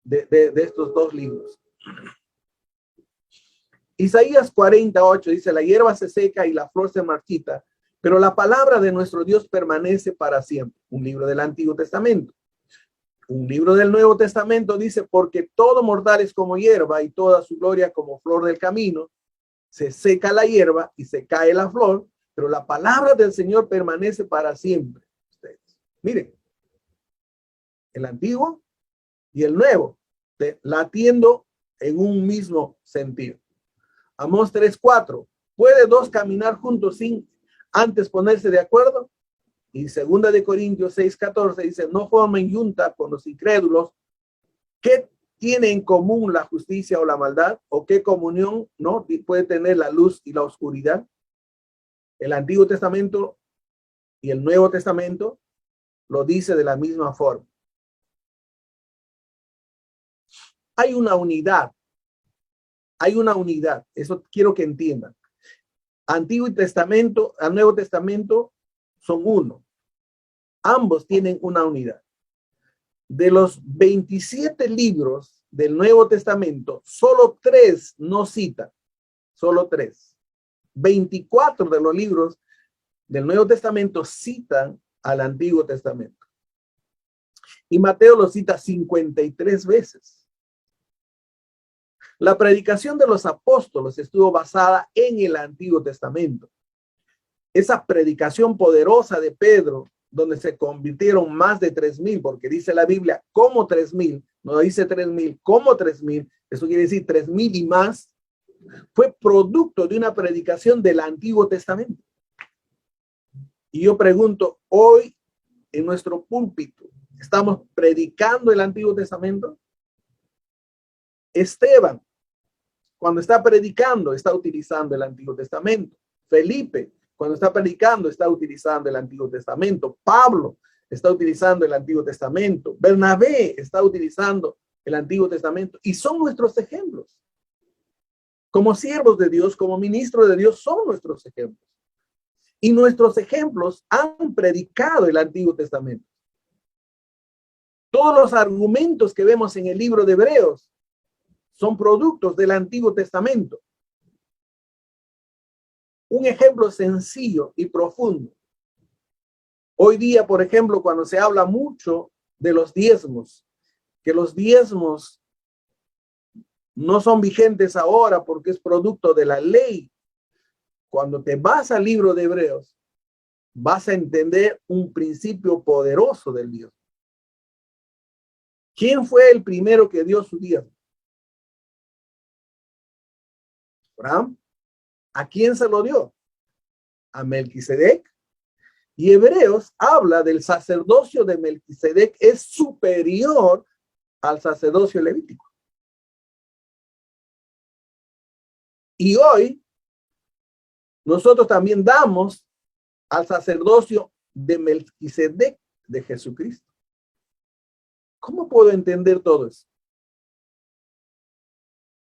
de estos dos libros. Isaías 48 dice, la hierba se seca y la flor se marchita, pero la palabra de nuestro Dios permanece para siempre. Un libro del Antiguo Testamento. Un libro del Nuevo Testamento dice, porque todo mortal es como hierba y toda su gloria como flor del camino. Se seca la hierba y se cae la flor, pero la palabra del Señor permanece para siempre. Ustedes, miren, el Antiguo y el Nuevo, latiendo en un mismo sentido. Amós 3:4, ¿puede dos caminar juntos sin antes ponerse de acuerdo? Y 2 de Corintios 6:14 dice, no formen yunta con los incrédulos. ¿Qué tiene en común la justicia o la maldad? ¿O qué comunión no puede tener la luz y la oscuridad? El Antiguo Testamento y el Nuevo Testamento lo dice de la misma forma. Hay una unidad. Hay una unidad. Eso quiero que entiendan. Antiguo Testamento, al Nuevo Testamento son uno. Ambos tienen una unidad. De los 27 libros del Nuevo Testamento, solo 3 no citan. Solo 3. 24 de los libros del Nuevo Testamento citan al Antiguo Testamento. Y Mateo lo cita 53 veces. La predicación de los apóstoles estuvo basada en el Antiguo Testamento. Esa predicación poderosa de Pedro, donde se convirtieron más de 3,000, porque dice la Biblia como 3,000, no dice 3,000, como 3,000, eso quiere decir 3,000 y más, fue producto de una predicación del Antiguo Testamento. Y yo pregunto, hoy en nuestro púlpito, ¿estamos predicando el Antiguo Testamento? Esteban, cuando está predicando, está utilizando el Antiguo Testamento. Felipe, cuando está predicando, está utilizando el Antiguo Testamento. Pablo está utilizando el Antiguo Testamento. Bernabé está utilizando el Antiguo Testamento. Y son nuestros ejemplos. Como siervos de Dios, como ministros de Dios, son nuestros ejemplos. Y nuestros ejemplos han predicado el Antiguo Testamento. Todos los argumentos que vemos en el libro de Hebreos son productos del Antiguo Testamento. Un ejemplo sencillo y profundo. Hoy día, por ejemplo, cuando se habla mucho de los diezmos, que los diezmos no son vigentes ahora porque es producto de la ley. Cuando te vas al libro de Hebreos, vas a entender un principio poderoso del Dios. ¿Quién fue el primero que dio su diezmo? Abraham. ¿A quién se lo dio? A Melquisedec. Y Hebreos habla del sacerdocio de Melquisedec es superior al sacerdocio levítico. Y hoy nosotros también damos al sacerdocio de Melquisedec de Jesucristo. ¿Cómo puedo entender todo eso?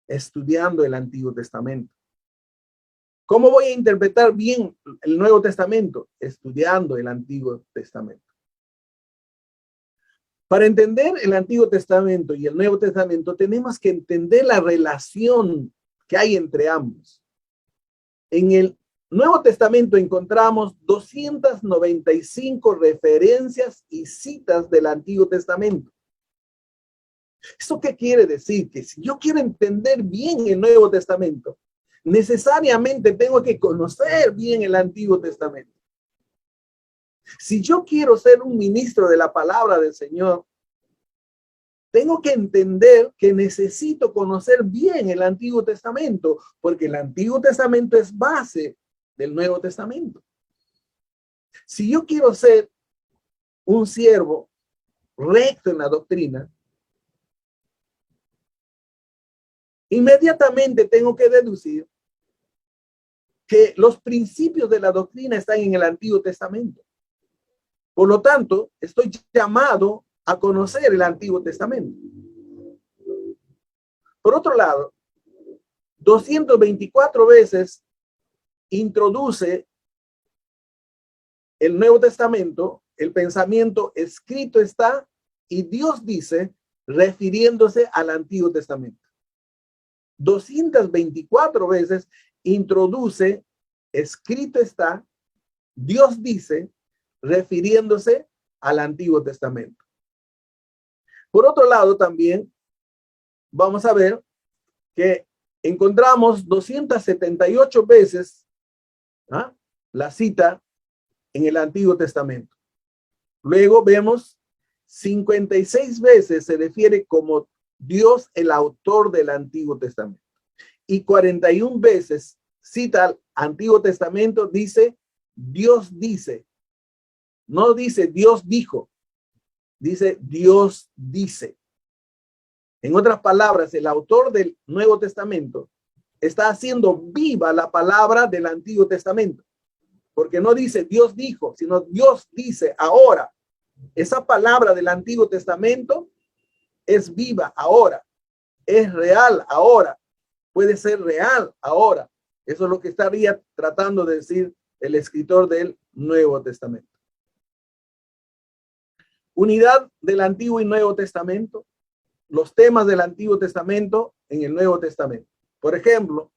Estudiando el Antiguo Testamento. ¿Cómo voy a interpretar bien el Nuevo Testamento? Estudiando el Antiguo Testamento. Para entender el Antiguo Testamento y el Nuevo Testamento, tenemos que entender la relación que hay entre ambos. En el Nuevo Testamento encontramos 295 referencias y citas del Antiguo Testamento. ¿Eso qué quiere decir? Que si yo quiero entender bien el Nuevo Testamento, necesariamente tengo que conocer bien el Antiguo Testamento. Si yo quiero ser un ministro de la palabra del Señor, tengo que entender que necesito conocer bien el Antiguo Testamento, porque el Antiguo Testamento es base del Nuevo Testamento. Si yo quiero ser un siervo recto en la doctrina, inmediatamente tengo que deducir que los principios de la doctrina están en el Antiguo Testamento. Por lo tanto, estoy llamado a conocer el Antiguo Testamento. Por otro lado, 224 veces introduce el Nuevo Testamento, el pensamiento escrito está, y Dios dice, refiriéndose al Antiguo Testamento. 224 veces introduce escrito está, Dios dice, refiriéndose al Antiguo Testamento. Por otro lado, también vamos a ver que encontramos 278 veces la cita en el Antiguo Testamento. Luego vemos 56 veces se refiere como Dios el autor del Antiguo Testamento. Y 41 veces cita al Antiguo Testamento, dice Dios dice. No dice Dios dijo, dice Dios dice. En otras palabras, el autor del Nuevo Testamento está haciendo viva la palabra del Antiguo Testamento. Porque no dice Dios dijo, sino Dios dice ahora. Esa palabra del Antiguo Testamento es viva ahora. Es real ahora. Puede ser real ahora. Eso es lo que estaría tratando de decir el escritor del Nuevo Testamento. Unidad del Antiguo y Nuevo Testamento. Los temas del Antiguo Testamento en el Nuevo Testamento. Por ejemplo,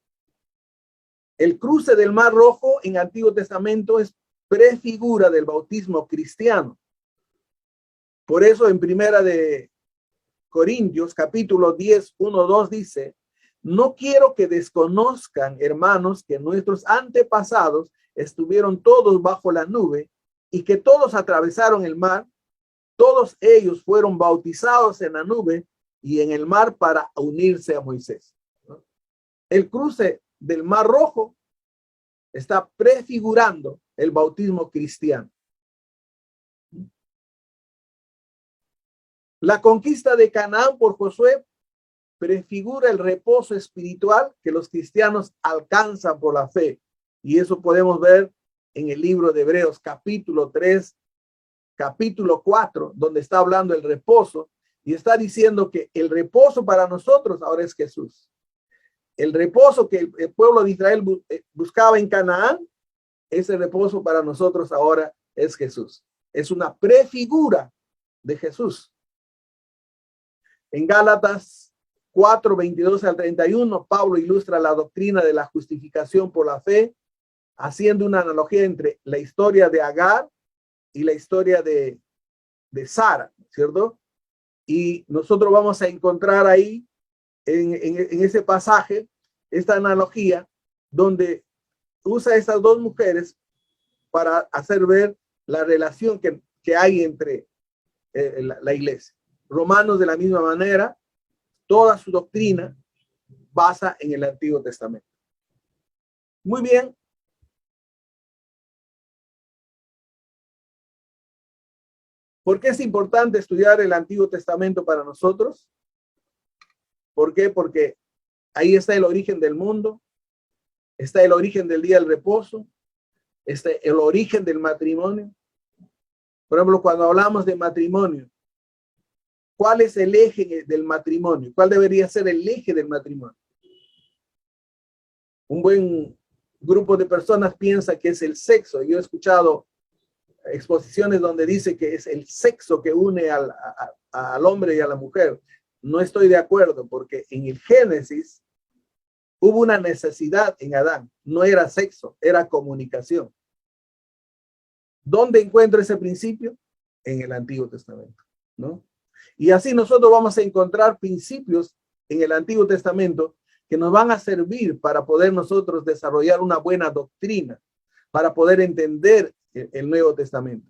el cruce del Mar Rojo en Antiguo Testamento es prefigura del bautismo cristiano. Por eso en Primera de Corintios, capítulo 10, 1, 2 dice, no quiero que desconozcan, hermanos, que nuestros antepasados estuvieron todos bajo la nube y que todos atravesaron el mar. Todos ellos fueron bautizados en la nube y en el mar para unirse a Moisés. El cruce del Mar Rojo está prefigurando el bautismo cristiano. La conquista de Canaán por Josué prefigura el reposo espiritual que los cristianos alcanzan por la fe. Y eso podemos ver en el libro de Hebreos, capítulo 3, capítulo 4, donde está hablando el reposo y está diciendo que el reposo para nosotros ahora es Jesús. El reposo que el pueblo de Israel buscaba en Canaán, ese reposo para nosotros ahora es Jesús. Es una prefigura de Jesús. En Gálatas 4, 22 al 31, Pablo ilustra la doctrina de la justificación por la fe, haciendo una analogía entre la historia de Agar y la historia de Sara, ¿cierto? Y nosotros vamos a encontrar ahí, en ese pasaje, esta analogía, donde usa estas dos mujeres para hacer ver la relación que hay entre la iglesia. Romanos, de la misma manera, toda su doctrina basa en el Antiguo Testamento. Muy bien. ¿Por qué es importante estudiar el Antiguo Testamento para nosotros? ¿Por qué? Porque ahí está el origen del mundo, está el origen del día del reposo, está el origen del matrimonio. Por ejemplo, cuando hablamos de matrimonio, ¿cuál es el eje del matrimonio? ¿Cuál debería ser el eje del matrimonio? Un buen grupo de personas piensa que es el sexo. Yo he escuchado exposiciones donde dice que es el sexo que une al hombre y a la mujer. No estoy de acuerdo, porque en el Génesis hubo una necesidad en Adán. No era sexo, era comunicación. ¿Dónde encuentro ese principio? En el Antiguo Testamento, ¿no? Y así nosotros vamos a encontrar principios en el Antiguo Testamento que nos van a servir para poder nosotros desarrollar una buena doctrina, para poder entender el Nuevo Testamento.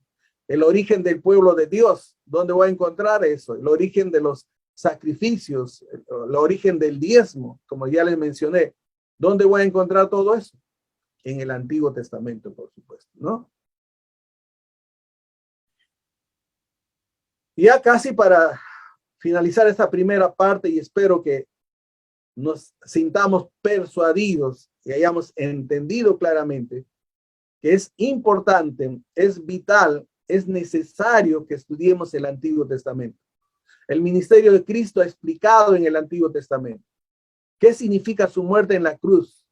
El origen del pueblo de Dios, ¿dónde voy a encontrar eso? El origen de los sacrificios, el origen del diezmo, como ya les mencioné. ¿Dónde voy a encontrar todo eso? En el Antiguo Testamento, por supuesto, ¿no? Ya casi para finalizar esta primera parte, y espero que nos sintamos persuadidos y hayamos entendido claramente que es importante, es vital, es necesario que estudiemos el Antiguo Testamento. El ministerio de Cristo ha explicado en el Antiguo Testamento qué significa su muerte en la cruz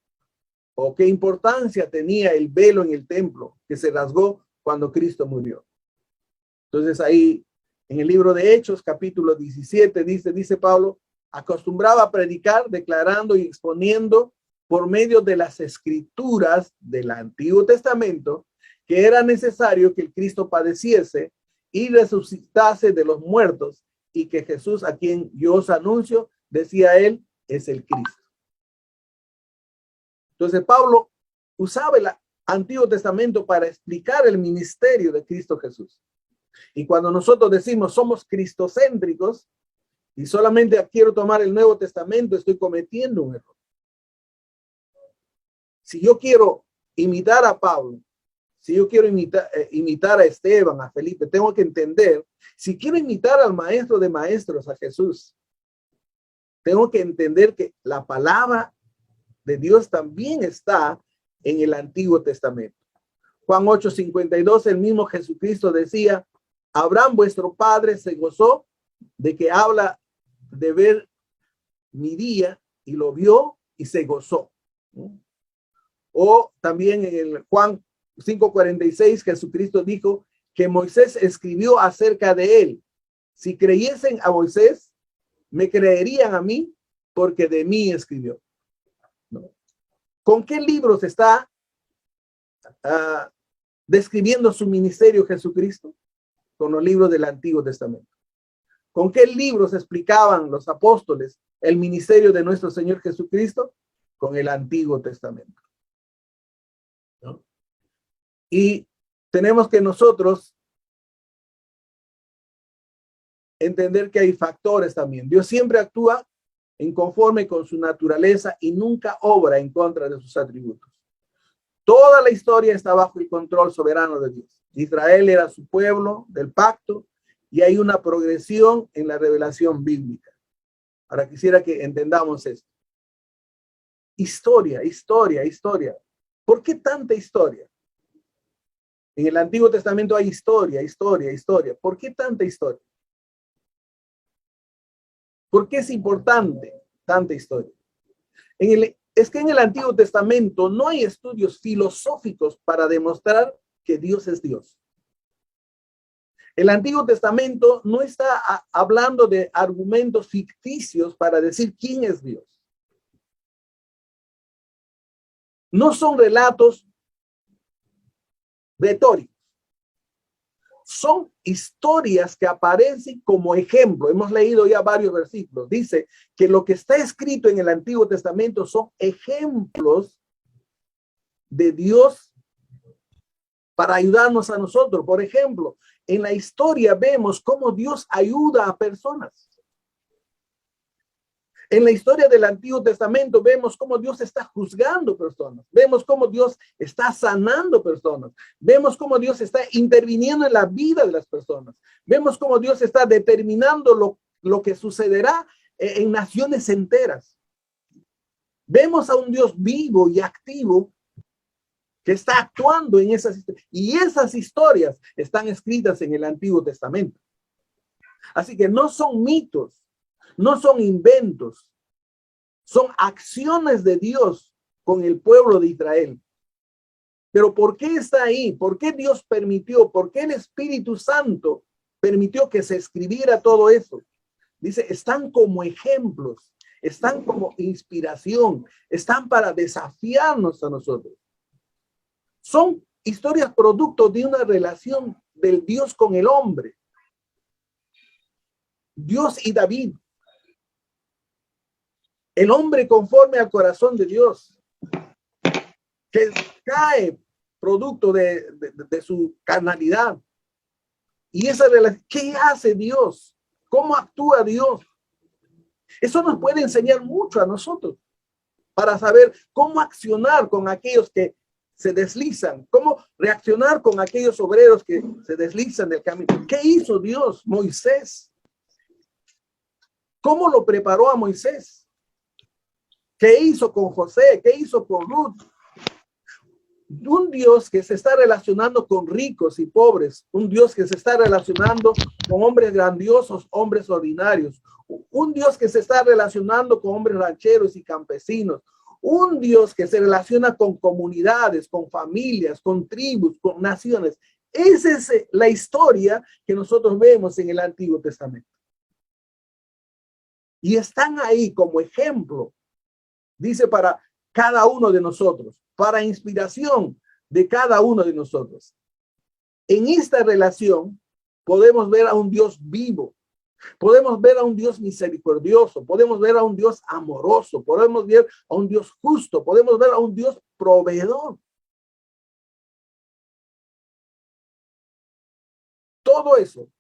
o qué importancia tenía el velo en el templo que se rasgó cuando Cristo murió. Entonces ahí en el libro de Hechos, capítulo 17, dice Pablo, acostumbraba a predicar, declarando y exponiendo por medio de las escrituras del Antiguo Testamento que era necesario que el Cristo padeciese y resucitase de los muertos y que Jesús, a quien yo os anuncio, decía él, es el Cristo. Entonces Pablo usaba el Antiguo Testamento para explicar el ministerio de Cristo Jesús. Y cuando nosotros decimos somos cristocéntricos y solamente quiero tomar el Nuevo Testamento, estoy cometiendo un error. Si yo quiero imitar a Pablo, si yo quiero imitar a Esteban, a Felipe, tengo que entender, si quiero imitar al maestro de maestros, a Jesús, tengo que entender que la palabra de Dios también está en el Antiguo Testamento. Juan 8:52, el mismo Jesucristo decía, Abraham vuestro padre se gozó de que habla de ver mi día y lo vio y se gozó. O también en el Juan 5:46, Jesucristo dijo que Moisés escribió acerca de él. Si creyesen a Moisés, me creerían a mí porque de mí escribió. ¿No? ¿Con qué libros está describiendo su ministerio Jesucristo? Con los libros del Antiguo Testamento. ¿Con qué libros explicaban los apóstoles el ministerio de nuestro Señor Jesucristo? Con el Antiguo Testamento. ¿No? Y tenemos que nosotros entender que hay factores también. Dios siempre actúa en conforme con su naturaleza y nunca obra en contra de sus atributos. Toda la historia está bajo el control soberano de Dios. Israel era su pueblo del pacto y hay una progresión en la revelación bíblica. Ahora quisiera que entendamos esto. Historia. ¿Por qué tanta historia? En el Antiguo Testamento hay historia. ¿Por qué tanta historia? ¿Por qué es importante tanta historia? Es que en el Antiguo Testamento no hay estudios filosóficos para demostrar que Dios es Dios. El Antiguo Testamento no está hablando de argumentos ficticios para decir quién es Dios. No son relatos retóricos. Son historias que aparecen como ejemplo. Hemos leído ya varios versículos. Dice que lo que está escrito en el Antiguo Testamento son ejemplos de Dios para ayudarnos a nosotros. Por ejemplo, en la historia vemos cómo Dios ayuda a personas. En la historia del Antiguo Testamento vemos cómo Dios está juzgando personas. Vemos cómo Dios está sanando personas. Vemos cómo Dios está interviniendo en la vida de las personas. Vemos cómo Dios está determinando lo que sucederá en naciones enteras. Vemos a un Dios vivo y activo que está actuando en esas historias. Y esas historias están escritas en el Antiguo Testamento. Así que no son mitos. No son inventos, son acciones de Dios con el pueblo de Israel. Pero ¿por qué está ahí? ¿Por qué Dios permitió? ¿Por qué el Espíritu Santo permitió que se escribiera todo eso? Dice, están como ejemplos, están como inspiración, están para desafiarnos a nosotros. Son historias producto de una relación del Dios con el hombre. Dios y David. El hombre conforme al corazón de Dios, que cae producto de su carnalidad. Y esa relación, ¿qué hace Dios? ¿Cómo actúa Dios? Eso nos puede enseñar mucho a nosotros para saber cómo accionar con aquellos que se deslizan, cómo reaccionar con aquellos obreros que se deslizan del camino. ¿Qué hizo Dios? Moisés. ¿Cómo lo preparó a Moisés? ¿Qué hizo con José? ¿Qué hizo con Ruth? Un Dios que se está relacionando con ricos y pobres, un Dios que se está relacionando con hombres grandiosos, hombres ordinarios, un Dios que se está relacionando con hombres rancheros y campesinos, un Dios que se relaciona con comunidades, con familias, con tribus, con naciones. Esa es la historia que nosotros vemos en el Antiguo Testamento. Y están ahí como ejemplo, dice, para cada uno de nosotros, para inspiración de cada uno de nosotros. En esta relación podemos ver a un Dios vivo, podemos ver a un Dios misericordioso, podemos ver a un Dios amoroso, podemos ver a un Dios justo, podemos ver a un Dios proveedor. Todo eso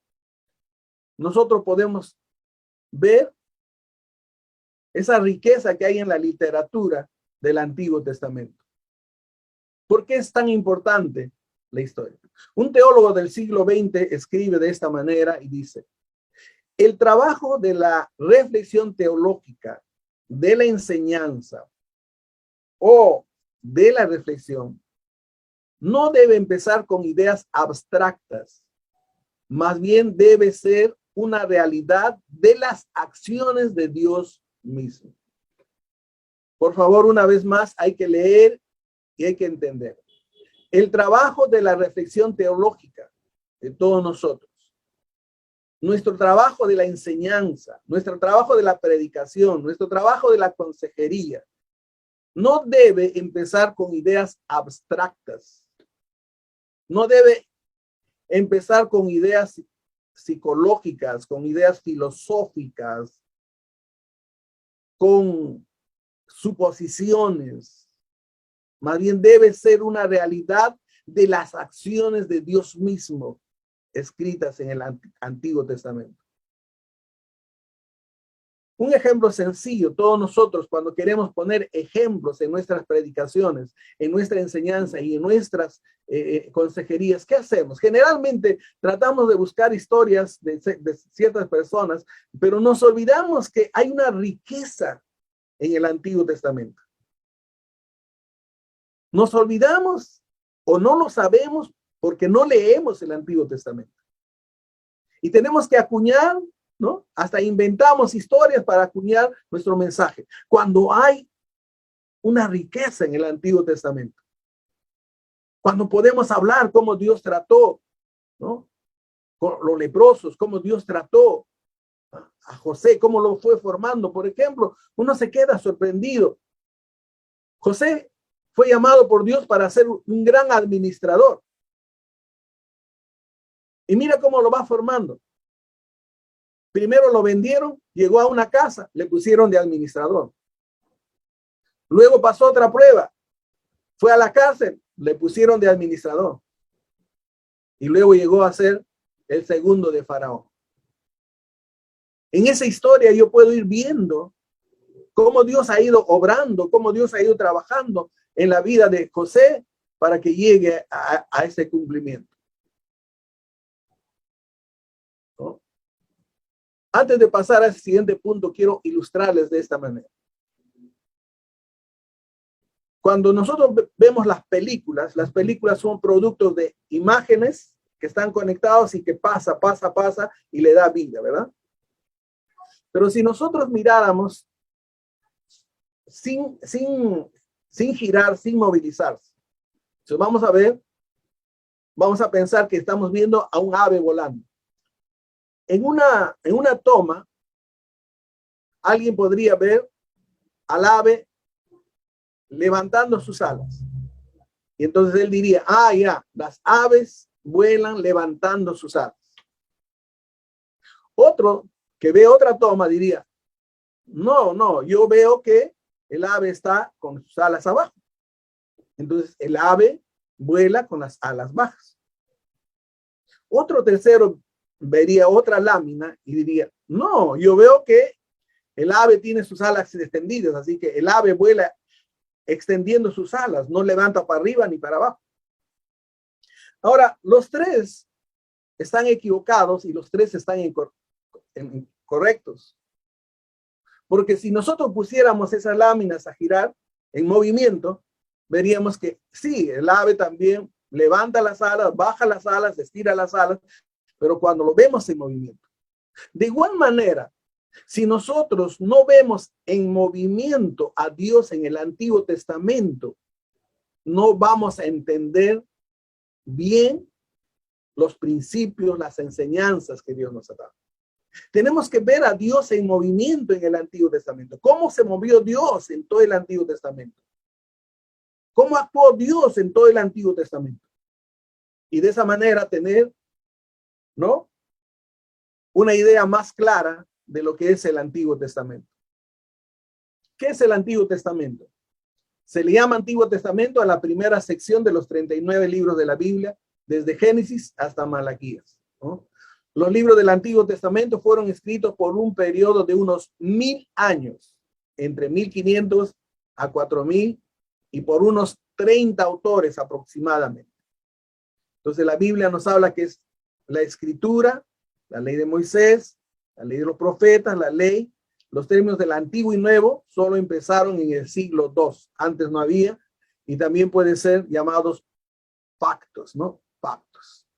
nosotros podemos ver esa riqueza que hay en la literatura del Antiguo Testamento. ¿Por qué es tan importante la historia? Un teólogo del siglo XX escribe de esta manera y dice: el trabajo de la reflexión teológica, de la enseñanza o de la reflexión no debe empezar con ideas abstractas, más bien debe ser una realidad de las acciones de Dios mismo. Por favor, una vez más, hay que leer y hay que entender. El trabajo de la reflexión teológica de todos nosotros, nuestro trabajo de la enseñanza, nuestro trabajo de la predicación, nuestro trabajo de la consejería, no debe empezar con ideas abstractas. No debe empezar con ideas psicológicas, con ideas filosóficas, con suposiciones. Más bien debe ser una realidad de las acciones de Dios mismo escritas en el Antiguo Testamento. Un ejemplo sencillo, todos nosotros cuando queremos poner ejemplos en nuestras predicaciones, en nuestra enseñanza y en nuestras consejerías, ¿qué hacemos? Generalmente tratamos de buscar historias de ciertas personas, pero nos olvidamos que hay una riqueza en el Antiguo Testamento. Nos olvidamos o no lo sabemos porque no leemos el Antiguo Testamento. Y tenemos que acuñar, ¿no? Hasta inventamos historias para acuñar nuestro mensaje. Cuando hay una riqueza en el Antiguo Testamento. Cuando podemos hablar cómo Dios trató, ¿no? Con los leprosos, cómo Dios trató a José, cómo lo fue formando. Por ejemplo, uno se queda sorprendido. José fue llamado por Dios para ser un gran administrador. Y mira cómo lo va formando. Primero lo vendieron, llegó a una casa, le pusieron de administrador. Luego pasó otra prueba, fue a la cárcel, le pusieron de administrador. Y luego llegó a ser el segundo de Faraón. En esa historia yo puedo ir viendo cómo Dios ha ido obrando, cómo Dios ha ido trabajando en la vida de José para que llegue a ese cumplimiento. ¿No? Antes de pasar al siguiente punto, quiero ilustrarles de esta manera. Cuando nosotros vemos las películas son productos de imágenes que están conectados y que pasa y le da vida, ¿verdad? Pero si nosotros miráramos sin girar, sin movilizarse, entonces vamos a pensar que estamos viendo a un ave volando. En una toma, alguien podría ver al ave levantando sus alas. Y entonces él diría, ya, las aves vuelan levantando sus alas. Otro que ve otra toma diría, no, yo veo que el ave está con sus alas abajo. Entonces el ave vuela con las alas bajas. Otro tercero vería otra lámina y diría, no, yo veo que el ave tiene sus alas extendidas, así que el ave vuela extendiendo sus alas, no levanta para arriba ni para abajo. Ahora, los tres están equivocados y los tres están incorrectos. Porque si nosotros pusiéramos esas láminas a girar en movimiento, veríamos que sí, el ave también levanta las alas, baja las alas, estira las alas, pero cuando lo vemos en movimiento. De igual manera, si nosotros no vemos en movimiento a Dios en el Antiguo Testamento, no vamos a entender bien los principios, las enseñanzas que Dios nos ha dado. Tenemos que ver a Dios en movimiento en el Antiguo Testamento. ¿Cómo se movió Dios en todo el Antiguo Testamento? ¿Cómo actuó Dios en todo el Antiguo Testamento? Y de esa manera tener, ¿no?, una idea más clara de lo que es el Antiguo Testamento. ¿Qué es el Antiguo Testamento? Se le llama Antiguo Testamento a la primera sección de los 39 libros de la Biblia, desde Génesis hasta Malaquías, ¿no? Los libros del Antiguo Testamento fueron escritos por un periodo de unos 1000 años, entre 1500 a 4000, y por unos 30 autores aproximadamente. Entonces la Biblia nos habla que es la escritura, la ley de Moisés, la ley de los profetas, la ley. Los términos del Antiguo y Nuevo solo empezaron en el siglo II. Antes no había, y también pueden ser llamados pactos, ¿no? Pactos.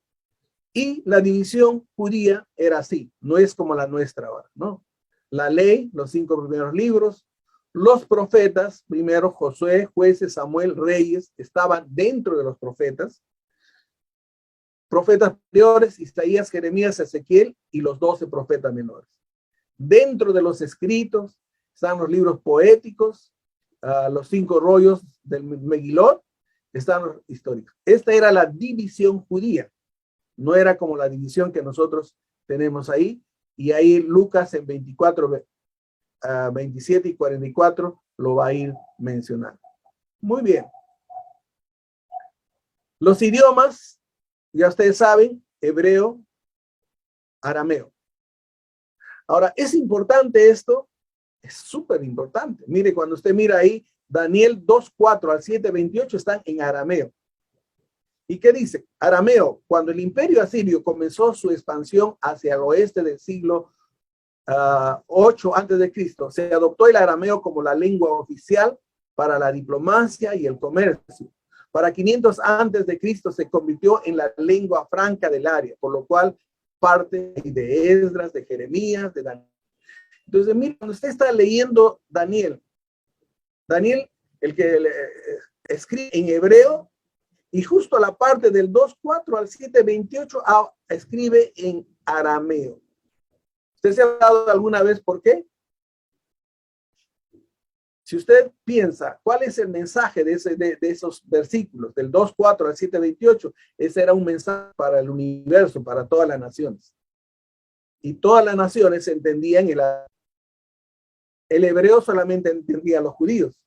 Y la división judía era así, no es como la nuestra ahora, ¿no? La ley, los 5 primeros libros, los profetas, primero Josué, Jueces, Samuel, Reyes, estaban dentro de los profetas. Profetas mayores, Isaías, Jeremías, Ezequiel y los 12 profetas menores. Dentro de los escritos están los libros poéticos, los 5 rollos del Megilot, están los históricos. Esta era la división judía. No era como la división que nosotros tenemos ahí. Y ahí Lucas en 24, 27 y 44 lo va a ir mencionando. Muy bien. Los idiomas, ya ustedes saben, hebreo, arameo. Ahora, es importante esto, es súper importante. Mire, cuando usted mira ahí, Daniel 2:4 al 7:28 están en arameo. ¿Y qué dice? Arameo, cuando el imperio asirio comenzó su expansión hacia el oeste del siglo 8 antes de Cristo, se adoptó el arameo como la lengua oficial para la diplomacia y el comercio. Para 500 antes de Cristo se convirtió en la lengua franca del área, por lo cual parte de Esdras, de Jeremías, de Daniel. Entonces, mire, cuando usted está leyendo Daniel, el que escribe en hebreo, y justo a la parte del 2:4 al 7:28 escribe en arameo. ¿Usted se ha dado alguna vez por qué? Si usted piensa, ¿cuál es el mensaje de esos versículos, del 2:4 al 7:28? Ese era un mensaje para el universo, para todas las naciones. Y todas las naciones entendían el hebreo, solamente entendían los judíos.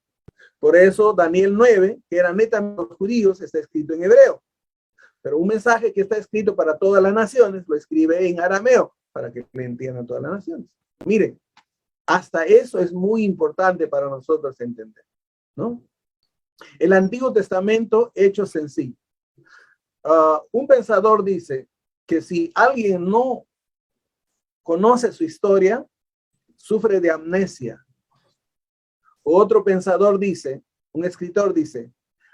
Por eso Daniel 9, que eran netamente los judíos, está escrito en hebreo. Pero un mensaje que está escrito para todas las naciones, lo escribe en arameo, para que le entiendan todas las naciones. Miren, hasta eso es muy importante para nosotros entender, ¿no? El Antiguo Testamento, hechos en sí. Un pensador dice que si alguien no conoce su historia, sufre de amnesia. Otro pensador dice, un escritor dice,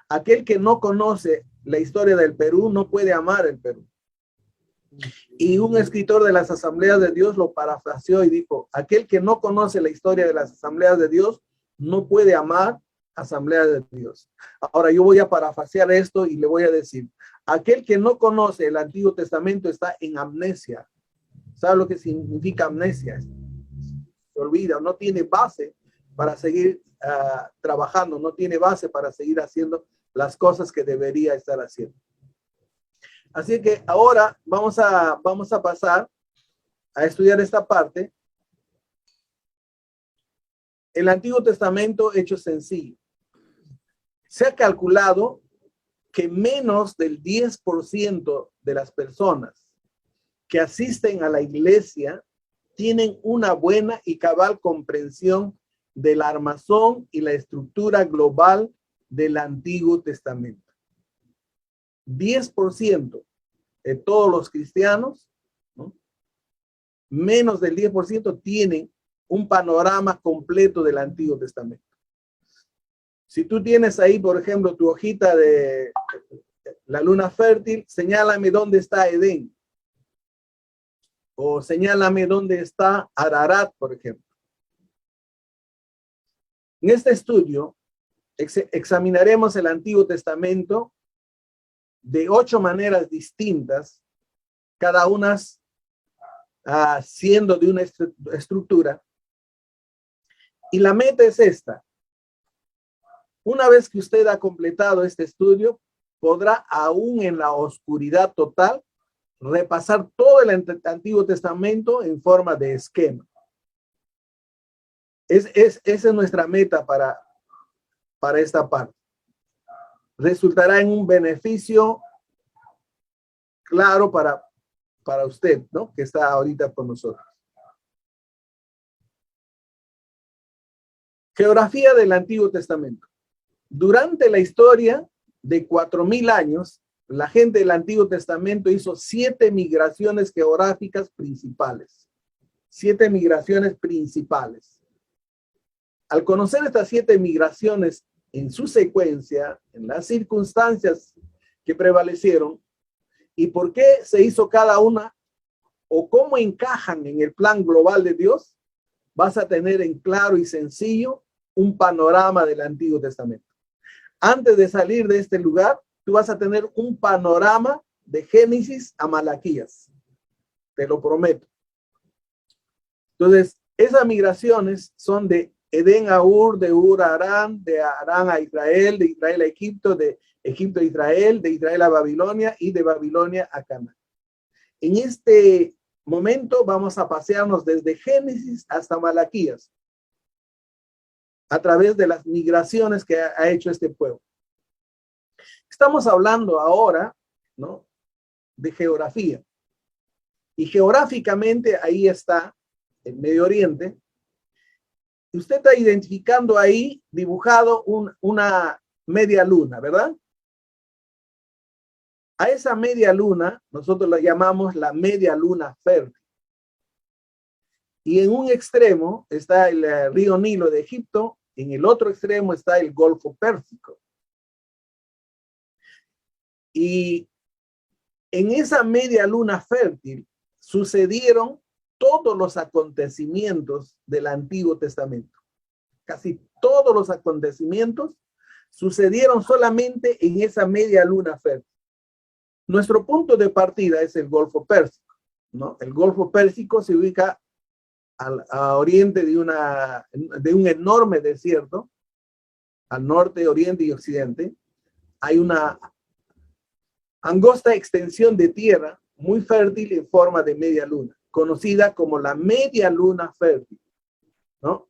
aquel que no conoce la historia del Perú no puede amar el Perú. Y un escritor de las Asambleas de Dios lo parafraseó y dijo, aquel que no conoce la historia de las Asambleas de Dios no puede amar Asambleas de Dios. Ahora yo voy a parafrasear esto y le voy a decir, aquel que no conoce el Antiguo Testamento está en amnesia. ¿Sabe lo que significa amnesia? Se olvida, no tiene base para seguir trabajando, no tiene base para seguir haciendo las cosas que debería estar haciendo. Así que ahora vamos a pasar a estudiar esta parte. El Antiguo Testamento hecho sencillo. Se ha calculado que menos del 10% de las personas que asisten a la iglesia tienen una buena y cabal comprensión del armazón y la estructura global del Antiguo Testamento. 10% de todos los cristianos, ¿no? Menos del 10% tienen un panorama completo del Antiguo Testamento. Si tú tienes ahí, por ejemplo, tu hojita de la luna fértil, señálame dónde está Edén. O señálame dónde está Ararat, por ejemplo. En este estudio examinaremos el Antiguo Testamento de 8 maneras distintas, cada una siendo de una estructura. Y la meta es esta. Una vez que usted ha completado este estudio, podrá aún en la oscuridad total repasar todo el Antiguo Testamento en forma de esquema. Esa es nuestra meta para esta parte. Resultará en un beneficio claro para usted, ¿no? Que está ahorita con nosotros. Geografía del Antiguo Testamento. Durante la historia de 4000 años, la gente del Antiguo Testamento hizo 7 migraciones geográficas principales. 7 migraciones principales. Al conocer estas 7 migraciones en su secuencia, en las circunstancias que prevalecieron, y por qué se hizo cada una, o cómo encajan en el plan global de Dios, vas a tener en claro y sencillo un panorama del Antiguo Testamento. Antes de salir de este lugar, tú vas a tener un panorama de Génesis a Malaquías. Te lo prometo. Entonces, esas migraciones son de Edén a Ur, de Ur a Arán, de Arán a Israel, de Israel a Egipto, de Egipto a Israel, de Israel a Babilonia y de Babilonia a Canaán. En este momento vamos a pasearnos desde Génesis hasta Malaquías a través de las migraciones que ha hecho este pueblo. Estamos hablando ahora, ¿no?, de geografía. Y geográficamente ahí está el Medio Oriente. Y usted está identificando ahí dibujado una media luna, ¿verdad? A esa media luna nosotros la llamamos la media luna fértil. Y en un extremo está el río Nilo de Egipto, en el otro extremo está el Golfo Pérsico. Y en esa media luna fértil sucedieron todos los acontecimientos del Antiguo Testamento. Casi todos los acontecimientos sucedieron solamente en esa media luna fértil. Nuestro punto de partida es el Golfo Pérsico, ¿no? El Golfo Pérsico se ubica a oriente de un enorme desierto, al norte, oriente y occidente. Hay una angosta extensión de tierra muy fértil en forma de media luna, conocida como la media luna fértil, ¿no?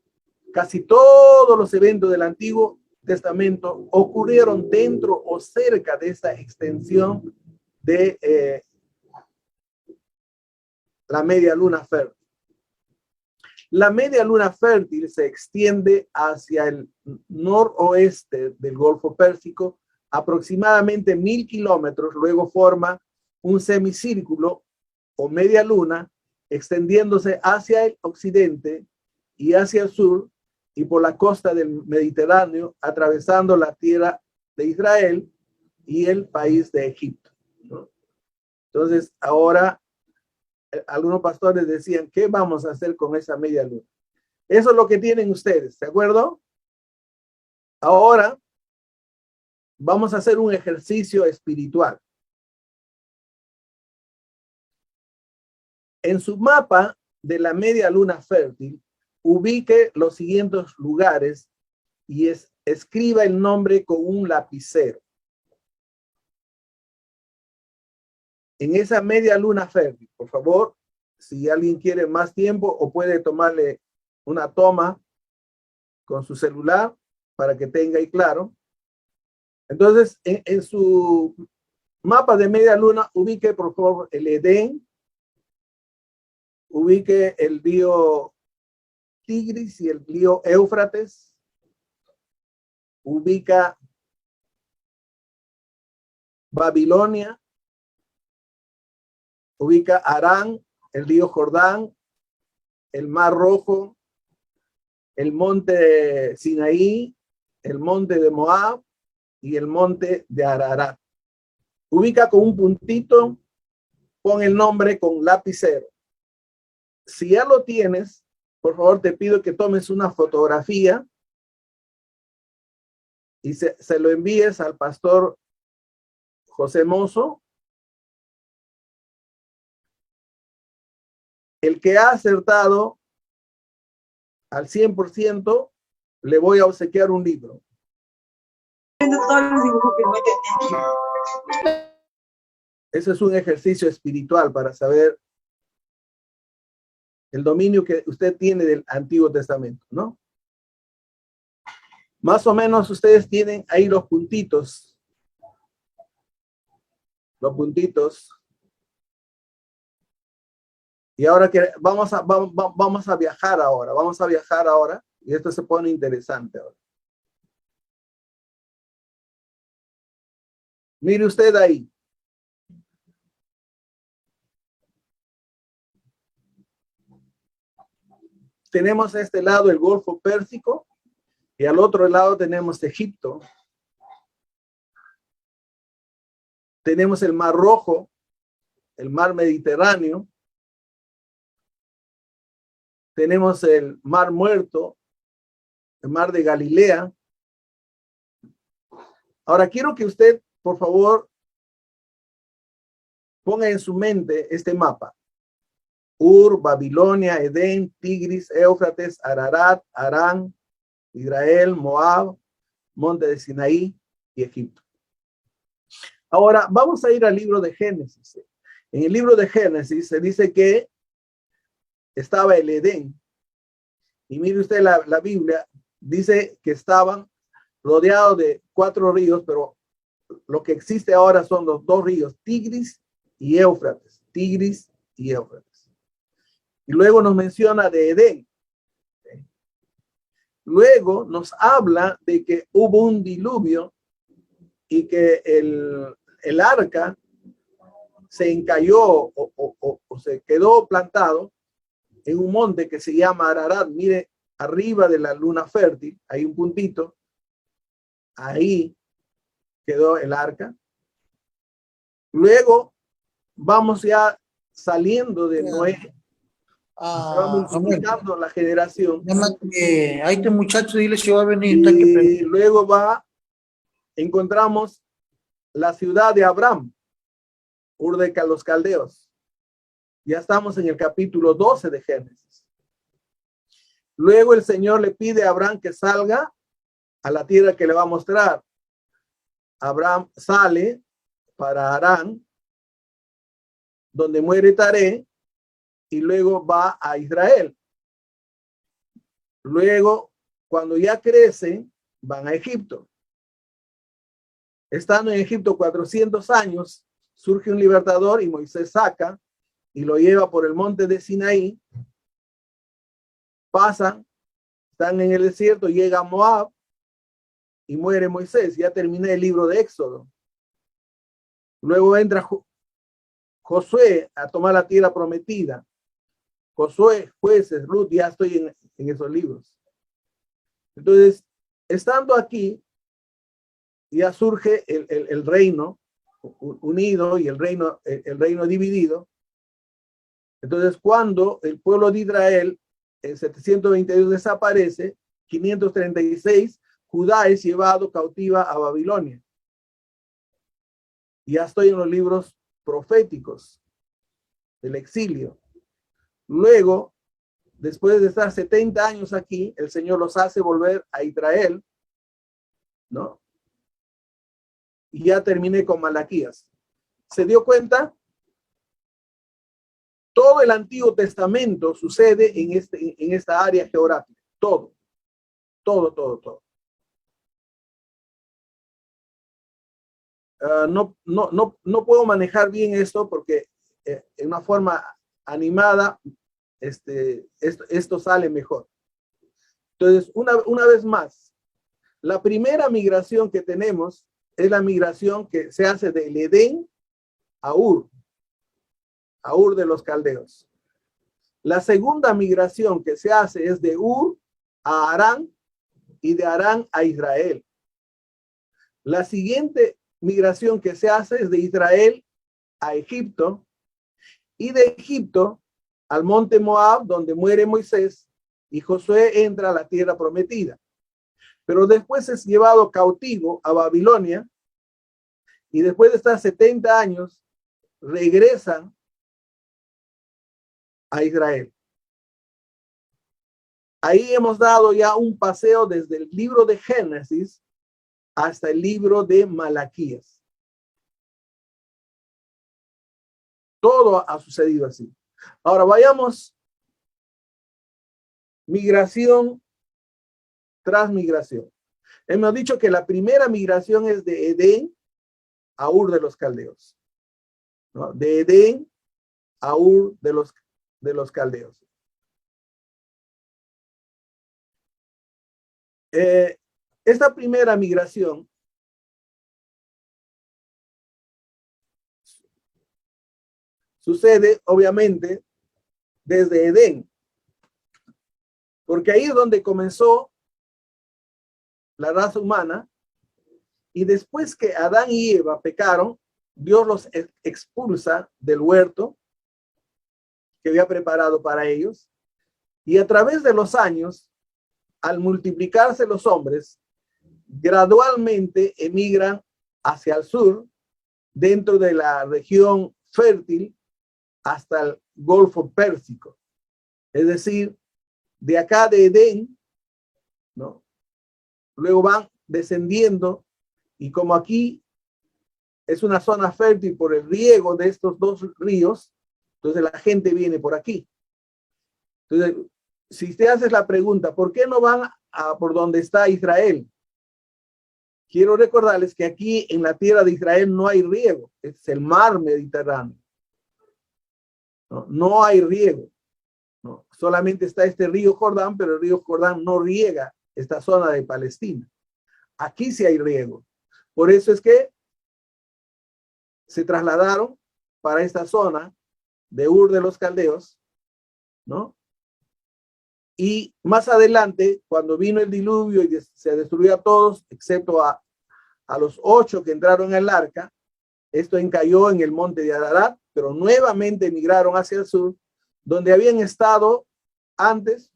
Casi todos los eventos del Antiguo Testamento ocurrieron dentro o cerca de esa extensión de la media luna fértil. La media luna fértil se extiende hacia el noroeste del Golfo Pérsico, aproximadamente 1000 kilómetros, luego forma un semicírculo o media luna, extendiéndose hacia el occidente y hacia el sur y por la costa del Mediterráneo, atravesando la tierra de Israel y el país de Egipto, ¿no? Entonces, ahora algunos pastores decían, ¿qué vamos a hacer con esa media luna? Eso es lo que tienen ustedes, ¿de acuerdo? Ahora vamos a hacer un ejercicio espiritual. En su mapa de la media luna fértil, ubique los siguientes lugares y escriba el nombre con un lapicero. En esa media luna fértil, por favor, si alguien quiere más tiempo o puede tomarle una toma con su celular para que tenga ahí claro. Entonces, en su mapa de media luna, ubique por favor el Edén, ubique el río Tigris y el río Éufrates, ubica Babilonia, ubica Arán, el río Jordán, el Mar Rojo, el monte Sinaí, el monte de Moab y el monte de Ararat. Ubica con un puntito, pon el nombre con lapicero. Si ya lo tienes, por favor te pido que tomes una fotografía y se lo envíes al pastor José Mozo. El que ha acertado al 100%, le voy a obsequiar un libro. Eso es un ejercicio espiritual para saber el dominio que usted tiene del Antiguo Testamento, ¿no? Más o menos ustedes tienen ahí los puntitos. Los puntitos. Y ahora que vamos a viajar ahora. Vamos a viajar ahora. Y esto se pone interesante ahora. Mire usted ahí. Tenemos a este lado el Golfo Pérsico y al otro lado tenemos Egipto. Tenemos el Mar Rojo, el Mar Mediterráneo. Tenemos el Mar Muerto, el Mar de Galilea. Ahora quiero que usted, por favor, ponga en su mente este mapa. Ur, Babilonia, Edén, Tigris, Éufrates, Ararat, Arán, Israel, Moab, monte de Sinaí y Egipto. Ahora vamos a ir al libro de Génesis. En el libro de Génesis se dice que estaba el Edén. Y mire usted la Biblia, dice que estaban rodeados de 4 ríos, pero lo que existe ahora son los 2 ríos, Tigris y Éufrates. Tigris y Éufrates. Y luego nos menciona de Edén. Luego nos habla de que hubo un diluvio y que el arca se encalló o se quedó plantado en un monte que se llama Ararat. Mire, arriba de la luna fértil, hay un puntito. Ahí quedó el arca. Luego vamos ya saliendo de Noé. Vamos multiplicando la generación. A este muchacho dile si va a venir. Y luego encontramos la ciudad de Abraham, Ur de los Caldeos. Ya estamos en el capítulo 12 de Génesis. Luego el Señor le pide a Abraham que salga a la tierra que le va a mostrar. Abraham sale para Harán, donde muere Taré, y luego va a Israel. Luego, cuando ya crecen, van a Egipto. Estando en Egipto 400 años, surge un libertador y Moisés saca y lo lleva por el monte de Sinaí. Pasan, están en el desierto, llega a Moab y muere Moisés. Ya terminé el libro de Éxodo. Luego entra Josué a tomar la tierra prometida. Josué, Jueces, Ruth, ya estoy en esos libros. Entonces, estando aquí, ya surge el reino unido y el reino dividido. Entonces, cuando el pueblo de Israel en 722 desaparece, 536, Judá es llevado cautiva a Babilonia. Ya estoy en los libros proféticos del exilio. Luego, después de estar 70 años aquí, el Señor los hace volver a Israel, ¿no? Y ya terminé con Malaquías. ¿Se dio cuenta? Todo el Antiguo Testamento sucede en esta área geográfica. Todo. No puedo manejar bien esto porque en una forma animada esto sale mejor. Entonces, una vez más, la primera migración que tenemos es la migración que se hace del Edén a Ur de los Caldeos. La segunda migración que se hace es de Ur a Harán y de Harán a Israel. La siguiente migración que se hace es de Israel a Egipto y de Egipto al monte Moab, donde muere Moisés, y Josué entra a la tierra prometida. Pero después es llevado cautivo a Babilonia y después de estar 70 años regresan a Israel. Ahí hemos dado ya un paseo desde el libro de Génesis hasta el libro de Malaquías. Todo ha sucedido así. Ahora vayamos migración tras migración. Hemos dicho que la primera migración es de Edén a Ur de los Caldeos, ¿no? De Edén a Ur de los Caldeos. Esta primera migración sucede, obviamente, desde Edén, porque ahí es donde comenzó la raza humana, y después que Adán y Eva pecaron, Dios los expulsa del huerto que había preparado para ellos, y a través de los años, al multiplicarse los hombres, gradualmente emigran hacia el sur, dentro de la región fértil, hasta el Golfo Pérsico. Es decir, de acá de Edén, ¿no? Luego van descendiendo, y como aquí es una zona fértil por el riego de estos dos ríos, entonces la gente viene por aquí. Entonces, si te haces la pregunta, ¿por qué no van a por donde está Israel? Quiero recordarles que aquí en la tierra de Israel no hay riego, es el mar Mediterráneo. No hay riego, ¿no? Solamente está este río Jordán, pero el río Jordán no riega esta zona de Palestina. Aquí sí hay riego. Por eso es que se trasladaron para esta zona de Ur de los Caldeos, ¿no? Y más adelante, cuando vino el diluvio y se destruyó a todos, excepto a los 8 que entraron en el arca, esto encalló en el monte de Ararat, pero nuevamente emigraron hacia el sur, donde habían estado antes,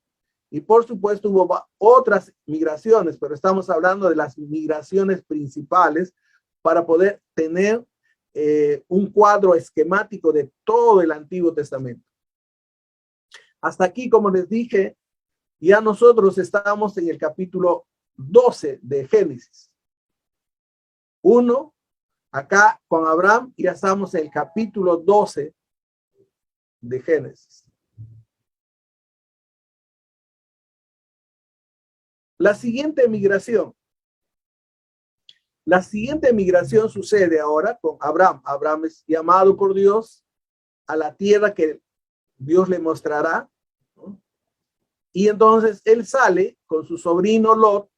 y por supuesto hubo otras migraciones, pero estamos hablando de las migraciones principales para poder tener un cuadro esquemático de todo el Antiguo Testamento. Hasta aquí, como les dije, ya nosotros estamos en el capítulo 12 de Génesis. 1, acá con Abraham, ya estamos en el capítulo 12 de Génesis. La siguiente migración sucede ahora con Abraham. Abraham es llamado por Dios a la tierra que Dios le mostrará, ¿no? Y entonces él sale con su sobrino Lot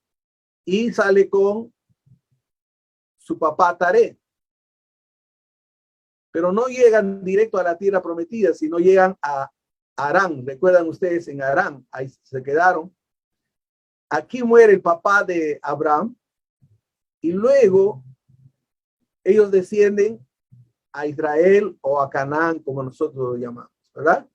y sale con su papá Taré. Pero no llegan directo a la tierra prometida, sino llegan a Harán. ¿Recuerdan ustedes en Harán? Ahí se quedaron. Aquí muere el papá de Abraham y luego ellos descienden a Israel o a Canaán, como nosotros lo llamamos, ¿verdad?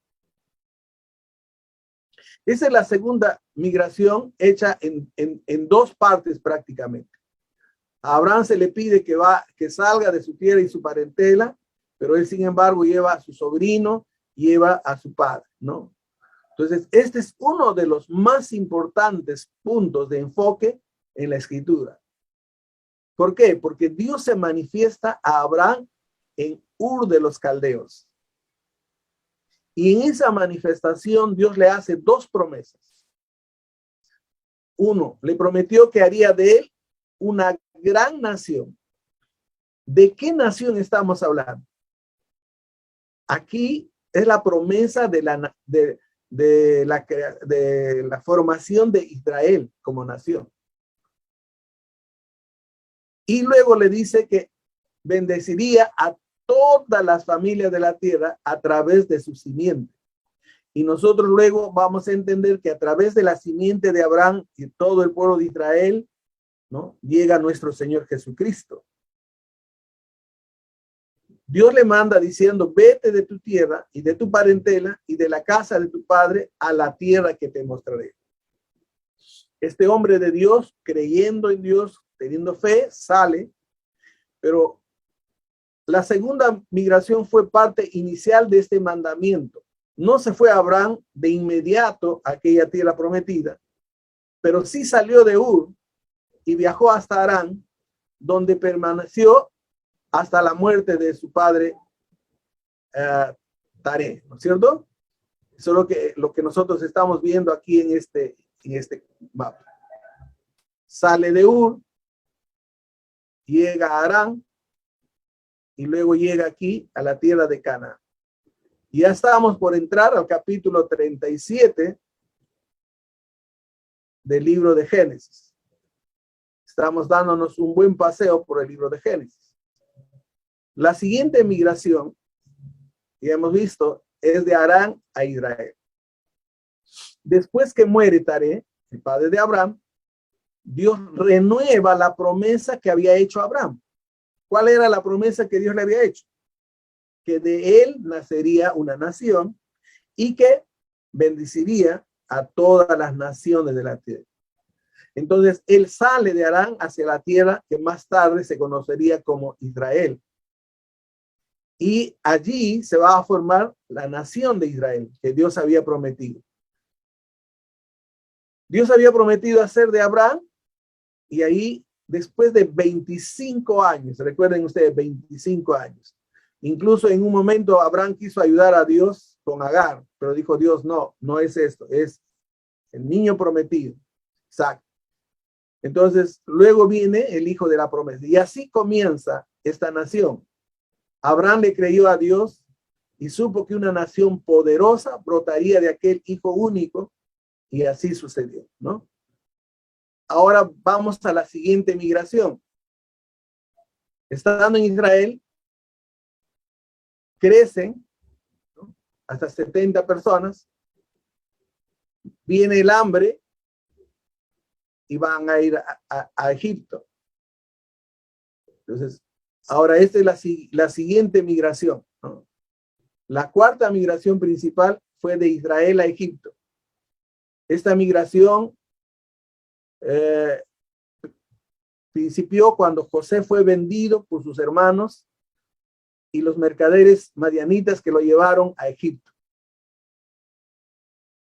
Esa es la segunda migración hecha en dos partes prácticamente. A Abraham se le pide que salga de su tierra y su parentela, pero él sin embargo lleva a su sobrino, lleva a su padre, ¿no? Entonces, este es uno de los más importantes puntos de enfoque en la Escritura. ¿Por qué? Porque Dios se manifiesta a Abraham en Ur de los Caldeos. Y en esa manifestación Dios le hace dos promesas. Uno, le prometió que haría de él una gran nación. ¿De qué nación estamos hablando? Aquí es la promesa de la formación de Israel como nación. Y luego le dice que bendeciría a todas las familias de la tierra a través de su simiente. Y nosotros luego vamos a entender que a través de la simiente de Abraham y todo el pueblo de Israel, ¿no?, llega nuestro Señor Jesucristo. Dios le manda diciendo, vete de tu tierra y de tu parentela y de la casa de tu padre a la tierra que te mostraré. Este hombre de Dios, creyendo en Dios, teniendo fe, sale, pero la segunda migración fue parte inicial de este mandamiento. No se fue Abraham de inmediato a aquella tierra prometida, pero sí salió de Ur y viajó hasta Harán, donde permaneció hasta la muerte de su padre Taré, ¿no es cierto? Eso es lo que nosotros estamos viendo aquí en este mapa. Sale de Ur, llega a Harán y luego llega aquí a la tierra de Canaán. Ya estábamos por entrar al capítulo 37 del libro de Génesis. Estamos dándonos un buen paseo por el libro de Génesis. La siguiente migración, que hemos visto, es de Harán a Israel. Después que muere Taré, el padre de Abraham, Dios renueva la promesa que había hecho a Abraham. ¿Cuál era la promesa que Dios le había hecho? Que de él nacería una nación y que bendeciría a todas las naciones de la tierra. Entonces, él sale de Harán hacia la tierra que más tarde se conocería como Israel. Y allí se va a formar la nación de Israel que Dios había prometido. Dios había prometido hacer de Abraham, y ahí, después de 25 años, recuerden ustedes, 25 años, incluso en un momento Abraham quiso ayudar a Dios con Agar, pero dijo Dios, no, no es esto, es el niño prometido, Isaac. Entonces, luego viene el hijo de la promesa, y así comienza esta nación. Abraham le creyó a Dios y supo que una nación poderosa brotaría de aquel hijo único, y así sucedió, ¿no? Ahora vamos a la siguiente migración. Estando en Israel, crecen, ¿no?, hasta 70 personas. Viene el hambre y van a ir a Egipto. Entonces, ahora esta es la siguiente migración, ¿no? La cuarta migración principal fue de Israel a Egipto. Esta migración principió cuando José fue vendido por sus hermanos y los mercaderes madianitas que lo llevaron a Egipto.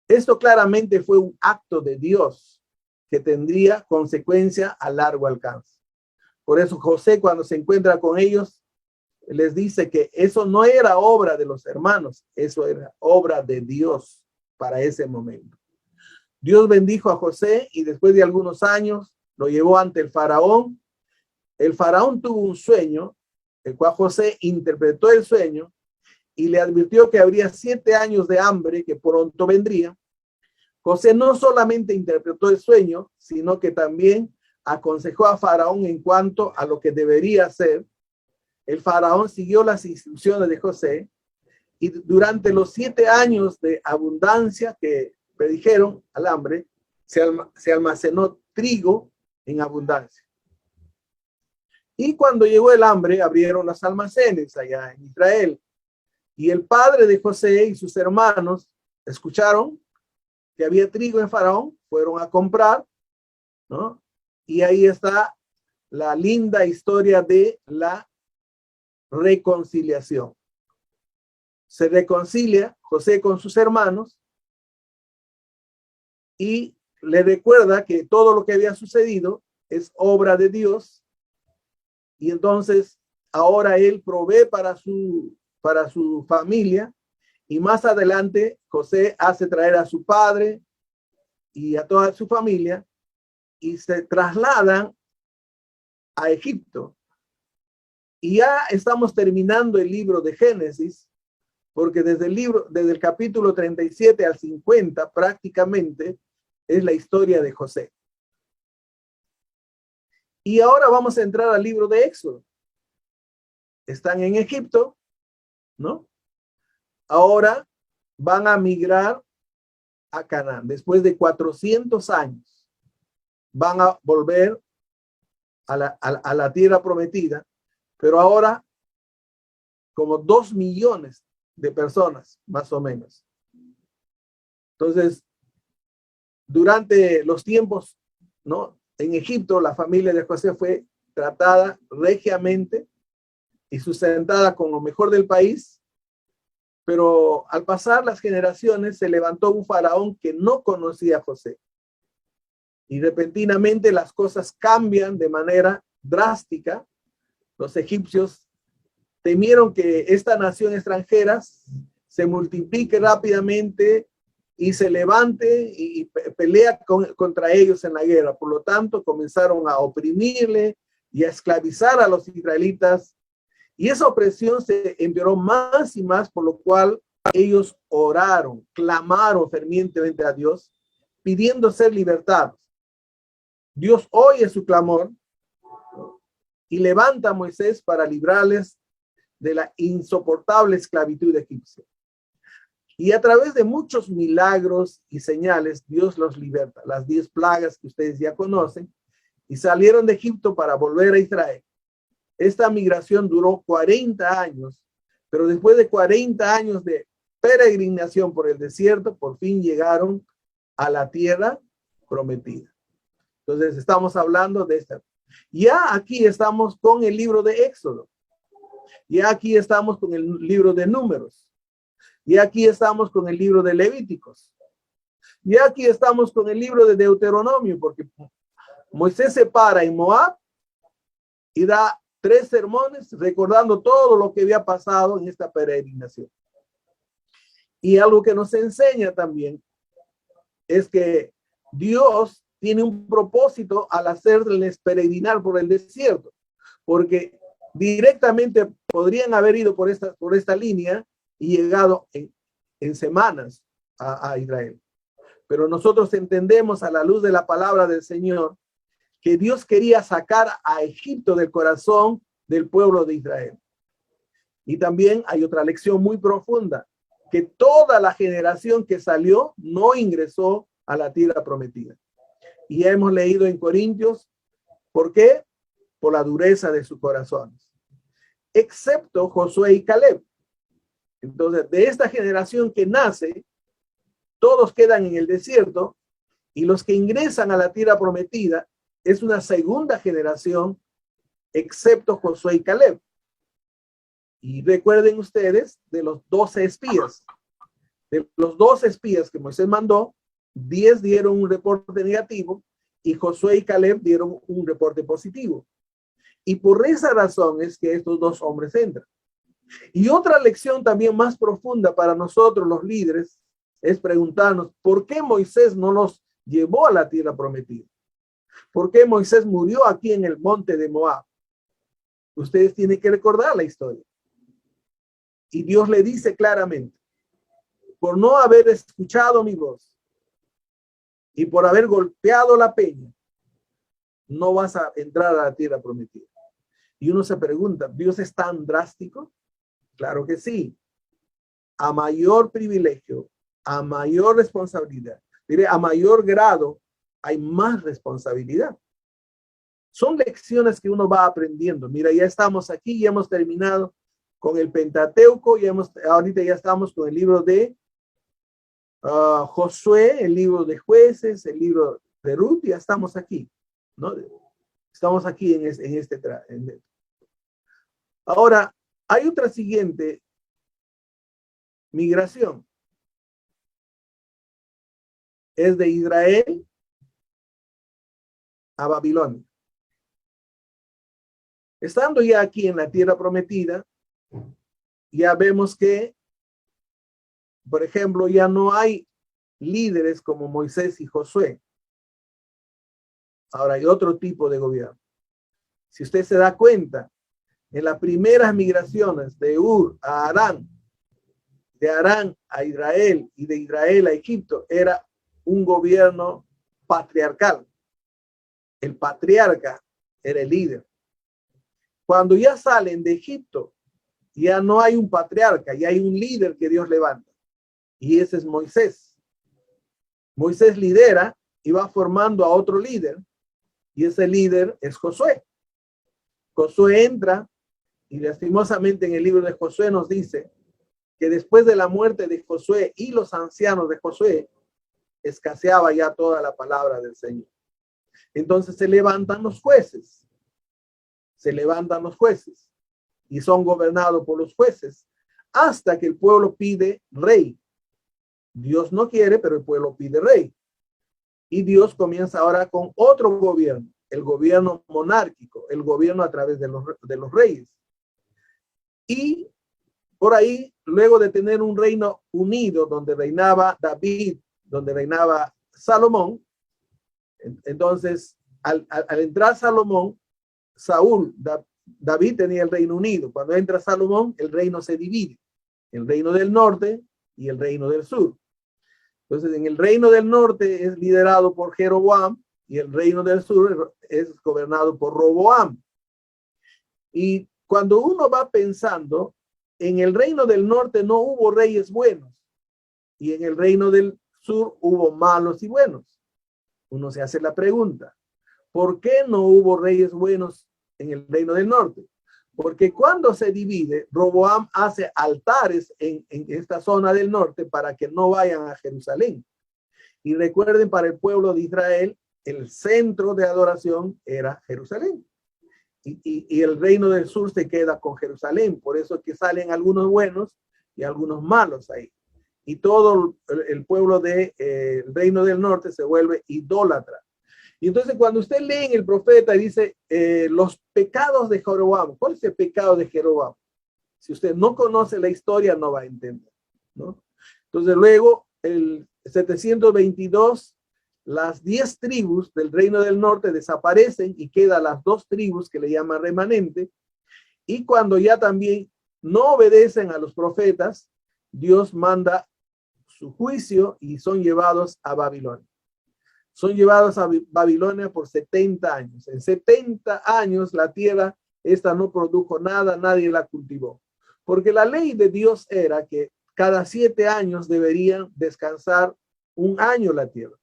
Esto claramente fue un acto de Dios que tendría consecuencia a largo alcance. Por eso José, cuando se encuentra con ellos, les dice que eso no era obra de los hermanos, eso era obra de Dios para ese momento. Dios bendijo a José y después de algunos años lo llevó ante el faraón. El faraón tuvo un sueño, el cual José interpretó el sueño y le advirtió que habría 7 años de hambre que pronto vendría. José no solamente interpretó el sueño, sino que también aconsejó a faraón en cuanto a lo que debería hacer. El faraón siguió las instrucciones de José y durante los 7 años de abundancia que predijeron al hambre, se almacenó trigo en abundancia. Y cuando llegó el hambre, abrieron los almacenes allá en Israel. Y el padre de José y sus hermanos escucharon que había trigo en Faraón, fueron a comprar, ¿no? Y ahí está la linda historia de la reconciliación. Se reconcilia José con sus hermanos y le recuerda que todo lo que había sucedido es obra de Dios. Y entonces ahora él provee para su familia. Y más adelante José hace traer a su padre y a toda su familia y se trasladan a Egipto. Y ya estamos terminando el libro de Génesis, porque desde el capítulo 37 al 50 prácticamente es la historia de José. Y ahora vamos a entrar al libro de Éxodo. Están en Egipto, ¿no? Ahora van a migrar a Canaán. Después de 400 años, van a volver a la tierra prometida, pero ahora como 2 millones de personas, más o menos. Entonces, durante los tiempos, ¿no? En Egipto, la familia de José fue tratada regiamente y sustentada con lo mejor del país, pero al pasar las generaciones se levantó un faraón que no conocía a José. Y repentinamente las cosas cambian de manera drástica. Los egipcios temieron que esta nación extranjera se multiplique rápidamente y se levante y pelea contra ellos en la guerra. Por lo tanto, comenzaron a oprimirle y a esclavizar a los israelitas. Y esa opresión se empeoró más y más, por lo cual ellos oraron, clamaron fervientemente a Dios, pidiendo ser libertados. Dios oye su clamor y levanta a Moisés para librarles de la insoportable esclavitud egipcia. Y a través de muchos milagros y señales, Dios los liberta. Las 10 plagas que ustedes ya conocen, y salieron de Egipto para volver a Israel. Esta migración duró 40 años, pero después de 40 años de peregrinación por el desierto, por fin llegaron a la tierra prometida. Entonces estamos hablando de esta. Ya aquí estamos con el libro de Éxodo. Ya aquí estamos con el libro de Números. Y aquí estamos con el libro de Levíticos. Y aquí estamos con el libro de Deuteronomio, porque Moisés se para en Moab y da 3 sermones recordando todo lo que había pasado en esta peregrinación. Y algo que nos enseña también es que Dios tiene un propósito al hacerles peregrinar por el desierto, porque directamente podrían haber ido por esta línea y llegado en semanas a Israel. Pero nosotros entendemos a la luz de la palabra del Señor que Dios quería sacar a Egipto del corazón del pueblo de Israel. Y también hay otra lección muy profunda, que toda la generación que salió no ingresó a la tierra prometida. Y hemos leído en Corintios, ¿por qué? Por la dureza de sus corazones. Excepto Josué y Caleb. Entonces, de esta generación que nace, todos quedan en el desierto, y los que ingresan a la tierra prometida es una segunda generación, excepto Josué y Caleb. Y recuerden ustedes de los 12 espías. De los 12 espías que Moisés mandó, 10 dieron un reporte negativo y Josué y Caleb dieron un reporte positivo. Y por esa razón es que estos 2 hombres entran. Y otra lección también más profunda para nosotros los líderes es preguntarnos, ¿por qué Moisés no los llevó a la tierra prometida? ¿Por qué Moisés murió aquí en el monte de Moab? Ustedes tienen que recordar la historia. Y Dios le dice claramente, por no haber escuchado mi voz y por haber golpeado la peña, no vas a entrar a la tierra prometida. Y uno se pregunta, ¿Dios es tan drástico? Claro que sí. A mayor privilegio, a mayor responsabilidad, diré, a mayor grado, hay más responsabilidad. Son lecciones que uno va aprendiendo. Mira, ya estamos aquí, ya hemos terminado con el Pentateuco, ahorita ya estamos con el libro de Josué, el libro de Jueces, el libro de Ruth, ya estamos aquí, ¿no? Estamos aquí en este. Ahora, hay otra siguiente migración. Es de Israel a Babilonia. Estando ya aquí en la tierra prometida, ya vemos que, por ejemplo, ya no hay líderes como Moisés y Josué. Ahora hay otro tipo de gobierno. Si usted se da cuenta, en las primeras migraciones de Ur a Harán, de Harán a Israel y de Israel a Egipto, era un gobierno patriarcal. El patriarca era el líder. Cuando ya salen de Egipto, ya no hay un patriarca, ya hay un líder que Dios levanta. y ese es Moisés. Moisés lidera y va formando a otro líder, y ese líder es Josué. Josué entra, y lastimosamente en el libro de Josué nos dice que después de la muerte de Josué y los ancianos de Josué, escaseaba ya toda la palabra del Señor. Entonces se levantan los jueces, y son gobernados por los jueces hasta que el pueblo pide rey. Dios no quiere, pero el pueblo pide rey. Y Dios comienza ahora con otro gobierno, el gobierno monárquico, el gobierno a través de los reyes. Y por ahí, luego de tener un reino unido donde reinaba David, donde reinaba Salomón, entonces al entrar Salomón, David tenía el reino unido. Cuando entra Salomón, el reino se divide, el reino del norte y el reino del sur. Entonces, en el reino del norte es liderado por Jeroboam y el reino del sur es gobernado por Roboam. Y cuando uno va pensando, en el reino del norte no hubo reyes buenos y en el reino del sur hubo malos y buenos. Uno se hace la pregunta, ¿por qué no hubo reyes buenos en el reino del norte? Porque cuando se divide, Roboam hace altares en esta zona del norte para que no vayan a Jerusalén. Y recuerden, para el pueblo de Israel, el centro de adoración era Jerusalén. Y el reino del sur se queda con Jerusalén. Por eso es que salen algunos buenos y algunos malos ahí. Y todo el pueblo del reino del norte se vuelve idólatra. Y entonces cuando usted lee en el profeta, dice los pecados de Jeroboam. ¿Cuál es el pecado de Jeroboam? Si usted no conoce la historia, no va a entender, ¿no? Entonces luego, el 722, las 10 tribus del reino del norte desaparecen y quedan las 2 tribus que le llaman remanente. Y cuando ya también no obedecen a los profetas, Dios manda su juicio y son llevados a Babilonia. Son llevados a Babilonia por 70 años. En 70 años la tierra esta no produjo nada, nadie la cultivó. Porque la ley de Dios era que cada 7 años deberían descansar un año la tierra.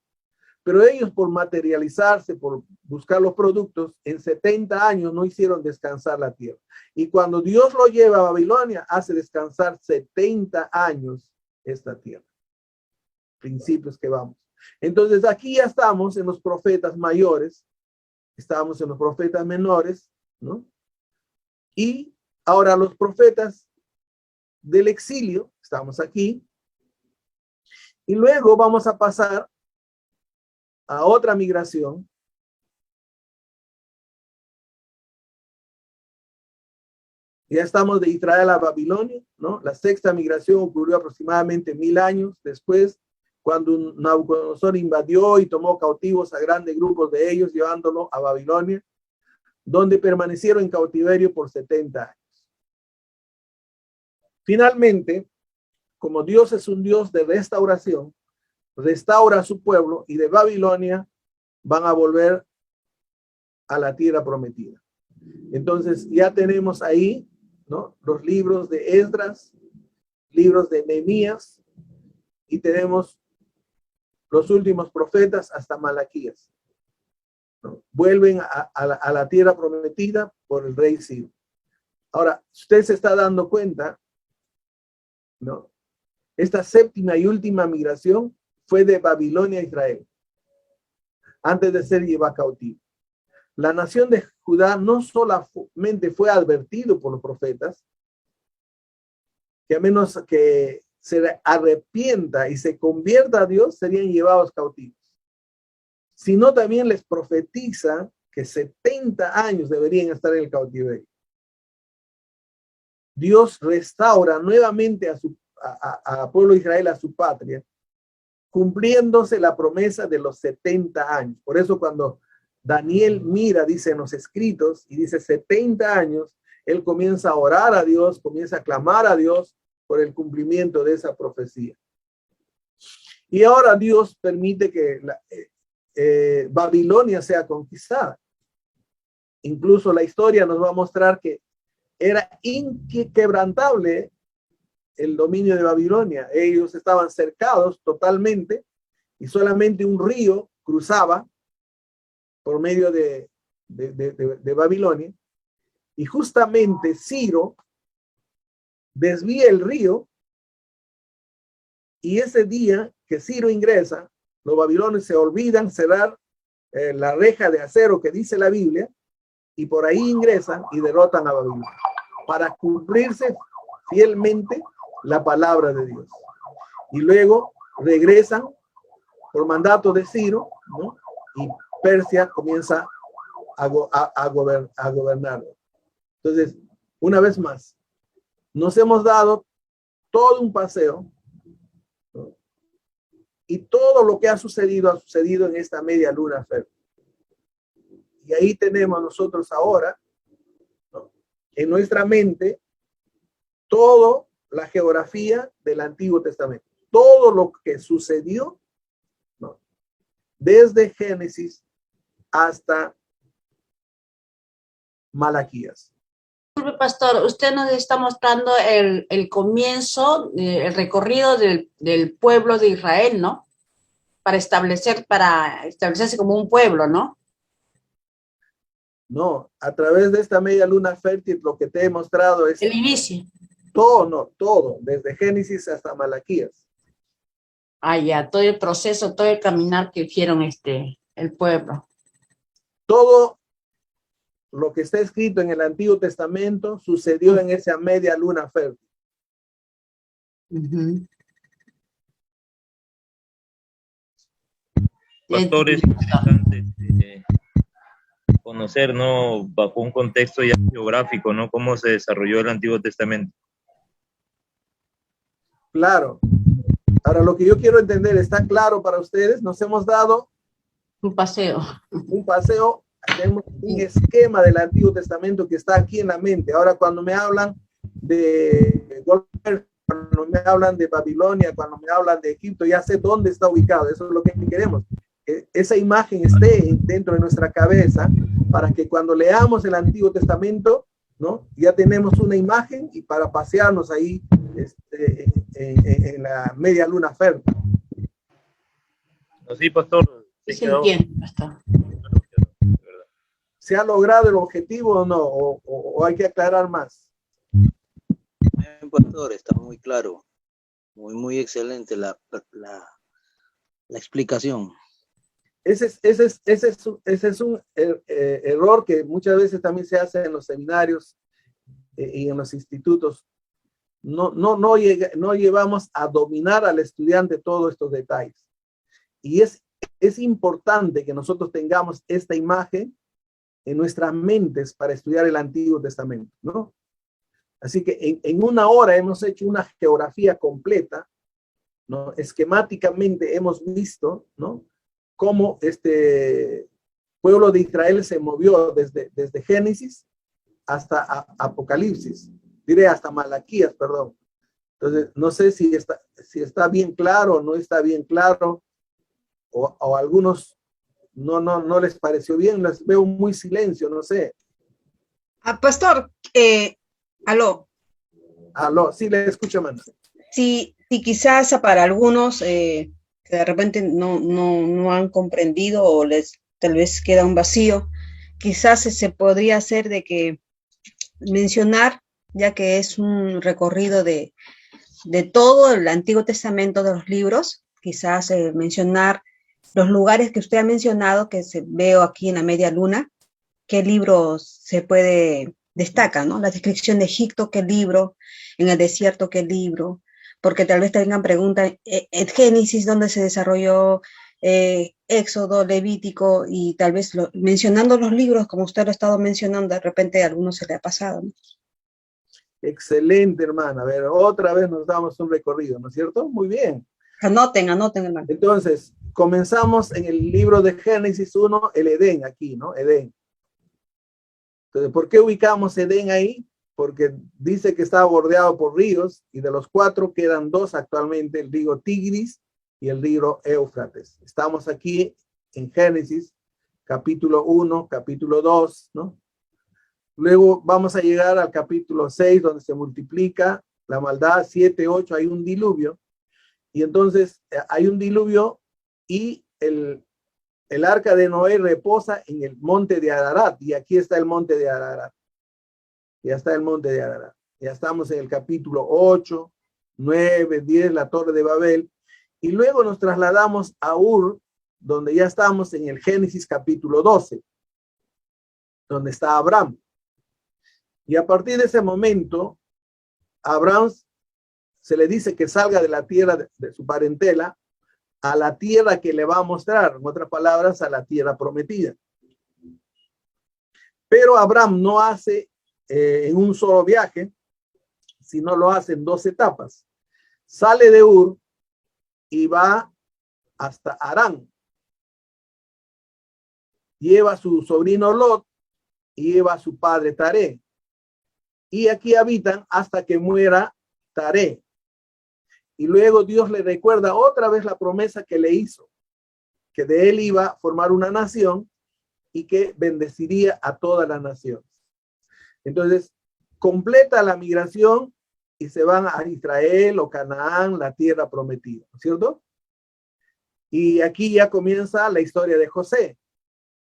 Pero ellos, por materializarse, por buscar los productos, en 70 años no hicieron descansar la tierra. Y cuando Dios lo lleva a Babilonia, hace descansar 70 años esta tierra. Principios que vamos. Entonces aquí ya estamos en los profetas mayores, estamos en los profetas menores, ¿no? Y ahora los profetas del exilio, estamos aquí. Y luego vamos a pasar a otra migración. Ya estamos de Israel a Babilonia, ¿no? La 6ª migración ocurrió aproximadamente 1000 años después, cuando Nabucodonosor invadió y tomó cautivos a grandes grupos de ellos, llevándolo a Babilonia, donde permanecieron en cautiverio por 70 años. Finalmente, como Dios es un Dios de restauración, restaura a su pueblo y de Babilonia van a volver a la tierra prometida. Entonces ya tenemos ahí, ¿no?, los libros de Esdras, libros de Nehemías, y tenemos los últimos profetas hasta Malaquías, ¿no? Vuelven a la tierra prometida por el rey Ciro. Ahora, usted se está dando cuenta, ¿no? Esta 7ª y última migración fue de Babilonia a Israel, antes de ser llevada cautivo. La nación de Judá no solamente fue advertido por los profetas, que a menos que se arrepienta y se convierta a Dios, serían llevados cautivos, sino también les profetiza que 70 años deberían estar en el cautiverio. Dios restaura nuevamente a pueblo de Israel, a su patria, cumpliéndose la promesa de los 70 años. Por eso cuando Daniel mira, dice en los escritos, y dice 70 años, él comienza a orar a Dios, comienza a clamar a Dios por el cumplimiento de esa profecía. Y ahora Dios permite que Babilonia sea conquistada. Incluso la historia nos va a mostrar que era inquebrantable el dominio de Babilonia. Ellos estaban cercados totalmente y solamente un río cruzaba por medio de Babilonia. Y justamente Ciro desvía el río, y ese día que Ciro ingresa, los babilonios se olvidan cerrar la reja de acero que dice la Biblia, y por ahí ingresan y derrotan a Babilonia para cumplirse fielmente la palabra de Dios. Y luego regresan por mandato de Ciro, ¿no? Y Persia comienza a gobernar. Entonces, una vez más, nos hemos dado todo un paseo, ¿no? Y todo lo que ha sucedido en esta media luna fértil. Y ahí tenemos nosotros ahora, ¿no?, en nuestra mente, toda la geografía del Antiguo Testamento. Todo lo que sucedió, ¿no?, desde Génesis hasta Malaquías. Pastor, usted nos está mostrando el comienzo, el recorrido del pueblo de Israel, ¿no? Para establecerse como un pueblo, ¿no? No, a través de esta media luna fértil lo que te he mostrado es el inicio. Todo, desde Génesis hasta Malaquías. Ya, todo el proceso, todo el caminar que hicieron el pueblo. Todo lo que está escrito en el Antiguo Testamento sucedió en esa media luna fértil. Pastor, es interesante conocer, ¿no?, bajo un contexto ya geográfico, ¿no?, cómo se desarrolló el Antiguo Testamento. Claro. Ahora, lo que yo quiero entender, ¿está claro para ustedes? Nos hemos dado un paseo. Tenemos un esquema del Antiguo Testamento que está aquí en la mente. Ahora, cuando me hablan de cuando me hablan de Babilonia, cuando me hablan de Egipto, ya sé dónde está ubicado. Eso es lo que queremos. Que esa imagen esté dentro de nuestra cabeza para que cuando leamos el Antiguo Testamento, ¿no?, ya tenemos una imagen y para pasearnos ahí en la media luna fértil. No, sí, pastor. Sí, entiendo, pastor. ¿Se ha logrado el objetivo o no? ¿O hay que aclarar más? Pastor, está muy claro. Muy excelente la explicación. Ese es un error que muchas veces también se hace en los seminarios y en los institutos. No llevamos a dominar al estudiante todos estos detalles. Y es importante que nosotros tengamos esta imagen en nuestras mentes para estudiar el Antiguo Testamento, ¿no? Así que en una hora hemos hecho una geografía completa, ¿no? Esquemáticamente hemos visto, ¿no?, cómo este pueblo de Israel se movió desde Génesis hasta Apocalipsis, diré hasta Malaquías, perdón. Entonces, no sé si está bien claro o no está bien claro, o algunos no les pareció bien, les veo muy silencio, no sé. Pastor, aló. Aló, sí, le escucho, mano. Sí, quizás para algunos que de repente no han comprendido o tal vez queda un vacío, quizás se podría hacer de que mencionar, ya que es un recorrido de todo el Antiguo Testamento, de los libros, quizás mencionar los lugares que usted ha mencionado, que veo aquí en la media luna, qué libros se destaca, ¿no? La descripción de Egipto, qué libro, en el desierto, qué libro, porque tal vez tengan preguntas, en Génesis, ¿dónde se desarrolló? Éxodo, Levítico, y tal vez mencionando los libros, como usted lo ha estado mencionando, de repente a algunos se le ha pasado, ¿no? Excelente, hermana. A ver, otra vez nos damos un recorrido, ¿no es cierto? Muy bien. Anoten, hermano. Entonces, comenzamos en el libro de Génesis 1, el Edén, aquí, ¿no? Edén. Entonces, ¿por qué ubicamos Edén ahí? Porque dice que estaba bordeado por ríos, y de los 4 quedan 2 actualmente, el río Tigris y el río Éufrates. Estamos aquí en Génesis, capítulo 1, capítulo 2, ¿no? Luego vamos a llegar al capítulo 6, donde se multiplica la maldad, 7, 8, hay un diluvio. Y entonces hay un diluvio y el arca de Noé reposa en el monte de Ararat. Y aquí está el monte de Ararat. Ya está el monte de Ararat. Ya estamos en el capítulo 8, 9, 10, la Torre de Babel. Y luego nos trasladamos a Ur, donde ya estamos en el Génesis capítulo 12, donde está Abraham. Y a partir de ese momento, a Abraham se le dice que salga de la tierra de su parentela a la tierra que le va a mostrar, en otras palabras, a la tierra prometida. Pero Abraham no hace en un solo viaje, sino lo hace en 2 etapas. Sale de Ur y va hasta Harán. Lleva a su sobrino Lot y lleva a su padre Taré. Y aquí habitan hasta que muera Taré. Y luego Dios le recuerda otra vez la promesa que le hizo, que de él iba a formar una nación y que bendeciría a todas las naciones. Entonces, completa la migración y se van a Israel o Canaán, la tierra prometida, ¿no es cierto? Y aquí ya comienza la historia de José.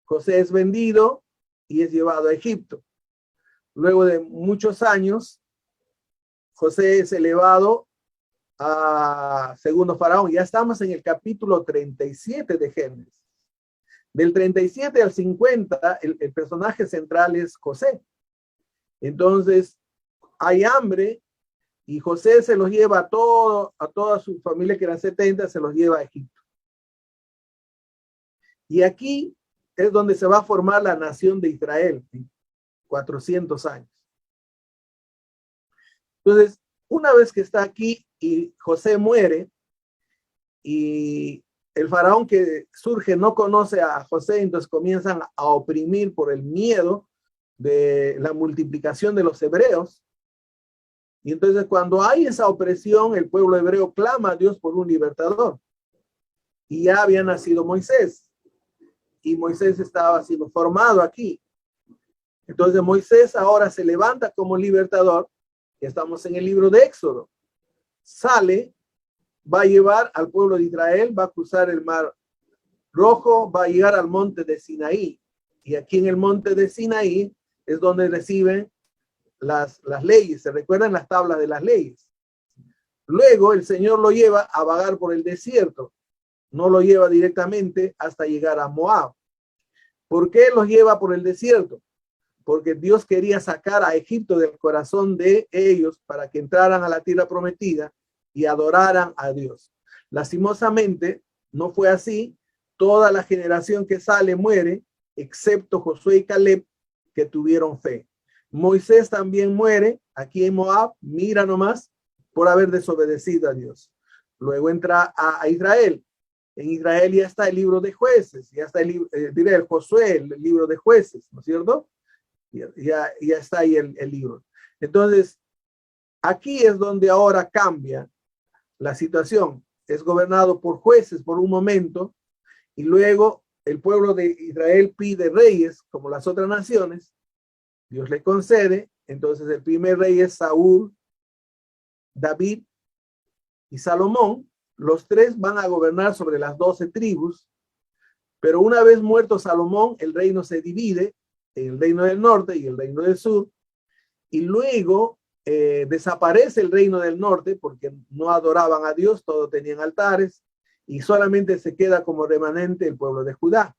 José es vendido y es llevado a Egipto. Luego de muchos años, José es elevado a segundo faraón. Ya estamos en el capítulo 37 de Génesis. Del 37 al 50, el personaje central es José. Entonces, hay hambre y José se los lleva a toda su familia, que eran 70, se los lleva a Egipto. Y aquí es donde se va a formar la nación de Israel, 400 años. Entonces, una vez que está aquí y José muere, y el faraón que surge no conoce a José, entonces comienzan a oprimir por el miedo de la multiplicación de los hebreos. Y entonces cuando hay esa opresión, el pueblo hebreo clama a Dios por un libertador. Y ya había nacido Moisés. Y Moisés estaba siendo formado aquí. Entonces Moisés ahora se levanta como libertador. Estamos en el libro de Éxodo. Sale, va a llevar al pueblo de Israel, va a cruzar el mar Rojo, va a llegar al monte de Sinaí. Y aquí en el monte de Sinaí es donde reciben las leyes. ¿Se recuerdan las tablas de las leyes? Luego el Señor lo lleva a vagar por el desierto. No lo lleva directamente hasta llegar a Moab. ¿Por qué los lleva por el desierto? Porque Dios quería sacar a Egipto del corazón de ellos para que entraran a la tierra prometida y adoraran a Dios. Lastimosamente, no fue así. Toda la generación que sale muere, excepto Josué y Caleb, que tuvieron fe. Moisés también muere aquí en Moab, mira nomás, por haber desobedecido a Dios. Luego entra a Israel. En Israel ya está el libro de Jueces, ya está el Josué, el libro de Jueces, ¿no es cierto? Ya está ahí el libro. Entonces, aquí es donde ahora cambia la situación. Es gobernado por jueces por un momento y luego el pueblo de Israel pide reyes como las otras naciones. Dios le concede. Entonces el primer rey es Saúl, David y Salomón. Los tres van a gobernar sobre las 12 tribus. Pero una vez muerto Salomón, el reino se divide en el reino del norte y el reino del sur. Y luego desaparece el reino del norte porque no adoraban a Dios, todos tenían altares y solamente se queda como remanente el pueblo de Judá.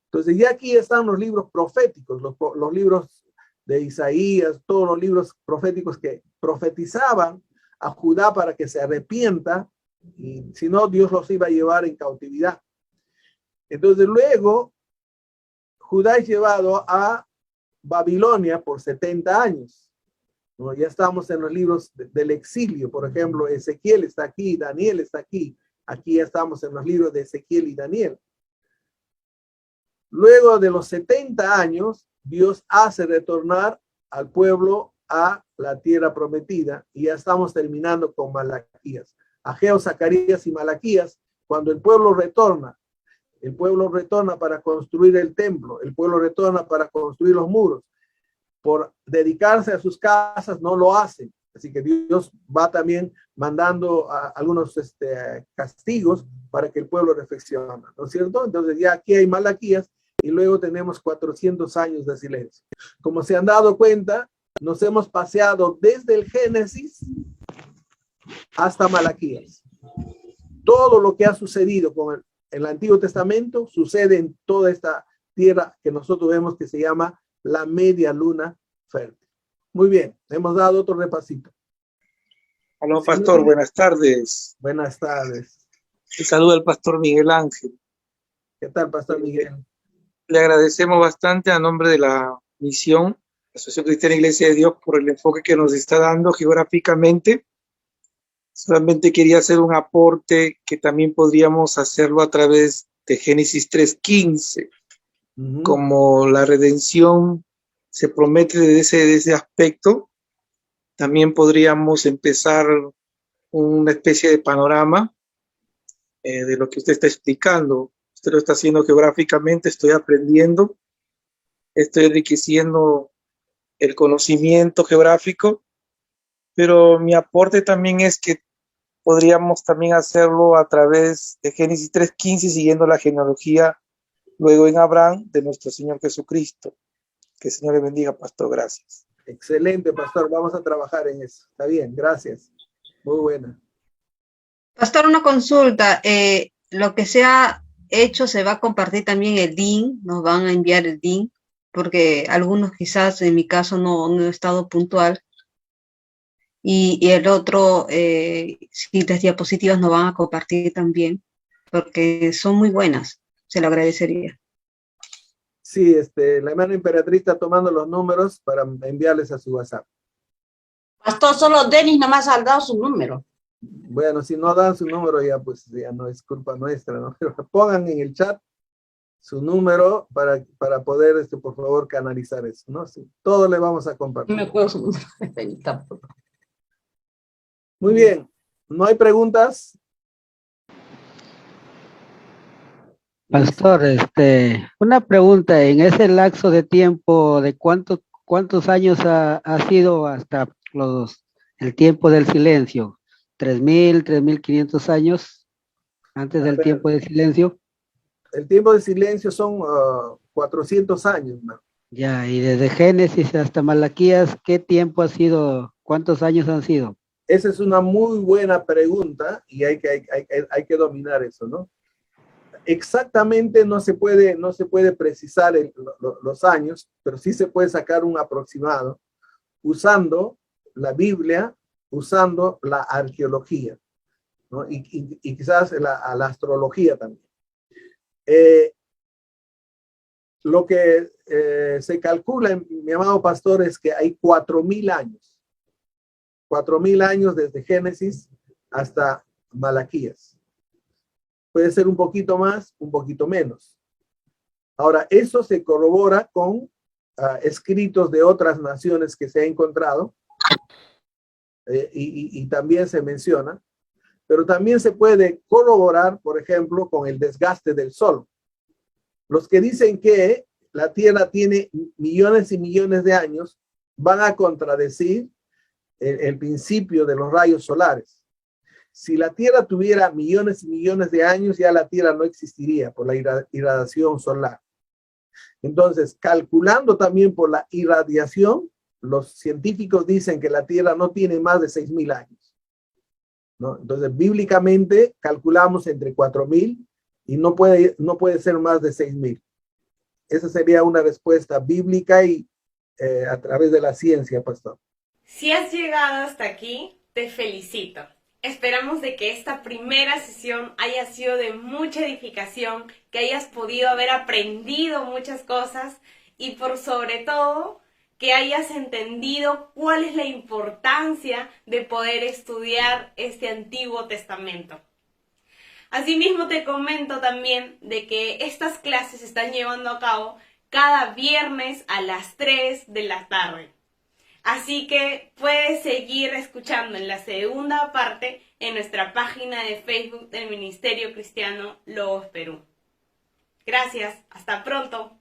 Entonces ya aquí están los libros proféticos, los libros de Isaías, todos los libros proféticos que profetizaban a Judá para que se arrepienta y si no Dios los iba a llevar en cautividad. Entonces luego Judá es llevado a Babilonia por 70 años. ¿No? Ya estamos en los libros del exilio, por ejemplo, Ezequiel está aquí, Daniel está aquí. Aquí ya estamos en los libros de Ezequiel y Daniel. Luego de los 70 años, Dios hace retornar al pueblo a la tierra prometida y ya estamos terminando con Malaquías. Ageo, Zacarías y Malaquías, cuando el pueblo retorna para construir el templo, el pueblo retorna para construir los muros. Por dedicarse a sus casas no lo hacen. Así que Dios va también mandando algunos castigos para que el pueblo reflexione, ¿no es cierto? Entonces ya aquí hay Malaquías y luego tenemos 400 años de silencio. Como se han dado cuenta, nos hemos paseado desde el Génesis hasta Malaquías. Todo lo que ha sucedido con el Antiguo Testamento sucede en toda esta tierra que nosotros vemos que se llama la media luna fértil. Muy bien, hemos dado otro repasito. Aló, pastor, buenas tardes. Buenas tardes. Te saluda el pastor Miguel Ángel. ¿Qué tal, pastor Miguel? Le agradecemos bastante a nombre de la misión, Asociación Cristiana Iglesia de Dios, por el enfoque que nos está dando geográficamente. Solamente quería hacer un aporte que también podríamos hacerlo a través de Génesis 3:15. Como la redención se promete desde ese aspecto, también podríamos empezar una especie de panorama de lo que usted está explicando. Usted lo está haciendo geográficamente, estoy aprendiendo, estoy enriqueciendo el conocimiento geográfico, pero mi aporte también es que podríamos también hacerlo a través de Génesis 3:15, siguiendo la genealogía luego en Abraham de nuestro Señor Jesucristo. Que el Señor le bendiga, pastor. Gracias. Excelente, pastor. Vamos a trabajar en eso. Está bien, gracias. Muy buena. Pastor, una consulta. Lo que se ha hecho, se va a compartir también el link, nos van a enviar el link, porque algunos quizás, en mi caso, no he estado puntual. Y el otro, si las diapositivas nos van a compartir también, porque son muy buenas. Se lo agradecería. Sí, la hermana Emperatriz está tomando los números para enviarles a su WhatsApp. Pastor, solo Denis nomás ha dado su número. Bueno, si no dan su número ya, pues ya no es culpa nuestra, ¿no? Pero pongan en el chat su número para poder, por favor, canalizar eso, ¿no? Sí, todo le vamos a compartir. No me acuerdo su número. Muy bien. ¿No hay preguntas? Pastor, una pregunta, en ese lapso de tiempo, ¿de cuántos años ha sido hasta el tiempo del silencio? ¿3,000, 3,500 años antes del tiempo de silencio? El tiempo de silencio son 400 años, ¿no? Ya, y desde Génesis hasta Malaquías, ¿qué tiempo ha sido? ¿Cuántos años han sido? Esa es una muy buena pregunta y hay que dominar eso, ¿no? Exactamente no se puede precisar los años, pero sí se puede sacar un aproximado usando la Biblia, usando la arqueología, ¿no? Y quizás la astrología también. Lo que se calcula, mi amado pastor, es que hay 4,000 años. 4,000 años desde Génesis hasta Malaquías. Puede ser un poquito más, un poquito menos. Ahora, eso se corrobora con escritos de otras naciones que se ha encontrado y también se menciona, pero también se puede corroborar, por ejemplo, con el desgaste del sol. Los que dicen que la Tierra tiene millones y millones de años van a contradecir el principio de los rayos solares. Si la Tierra tuviera millones y millones de años, ya la Tierra no existiría por la irradiación solar. Entonces, calculando también por la irradiación, los científicos dicen que la Tierra no tiene más de 6,000 años, ¿no? Entonces, bíblicamente calculamos entre 4,000 y no puede ser más de 6,000. Esa sería una respuesta bíblica y a través de la ciencia, pastor. Si has llegado hasta aquí, te felicito. Esperamos de que esta primera sesión haya sido de mucha edificación, que hayas podido haber aprendido muchas cosas y por sobre todo que hayas entendido cuál es la importancia de poder estudiar este Antiguo Testamento. Asimismo te comento también de que estas clases se están llevando a cabo cada viernes a las 3 de la tarde. Así que puedes seguir escuchando en la segunda parte en nuestra página de Facebook del Ministerio Cristiano Logos Perú. Gracias, hasta pronto.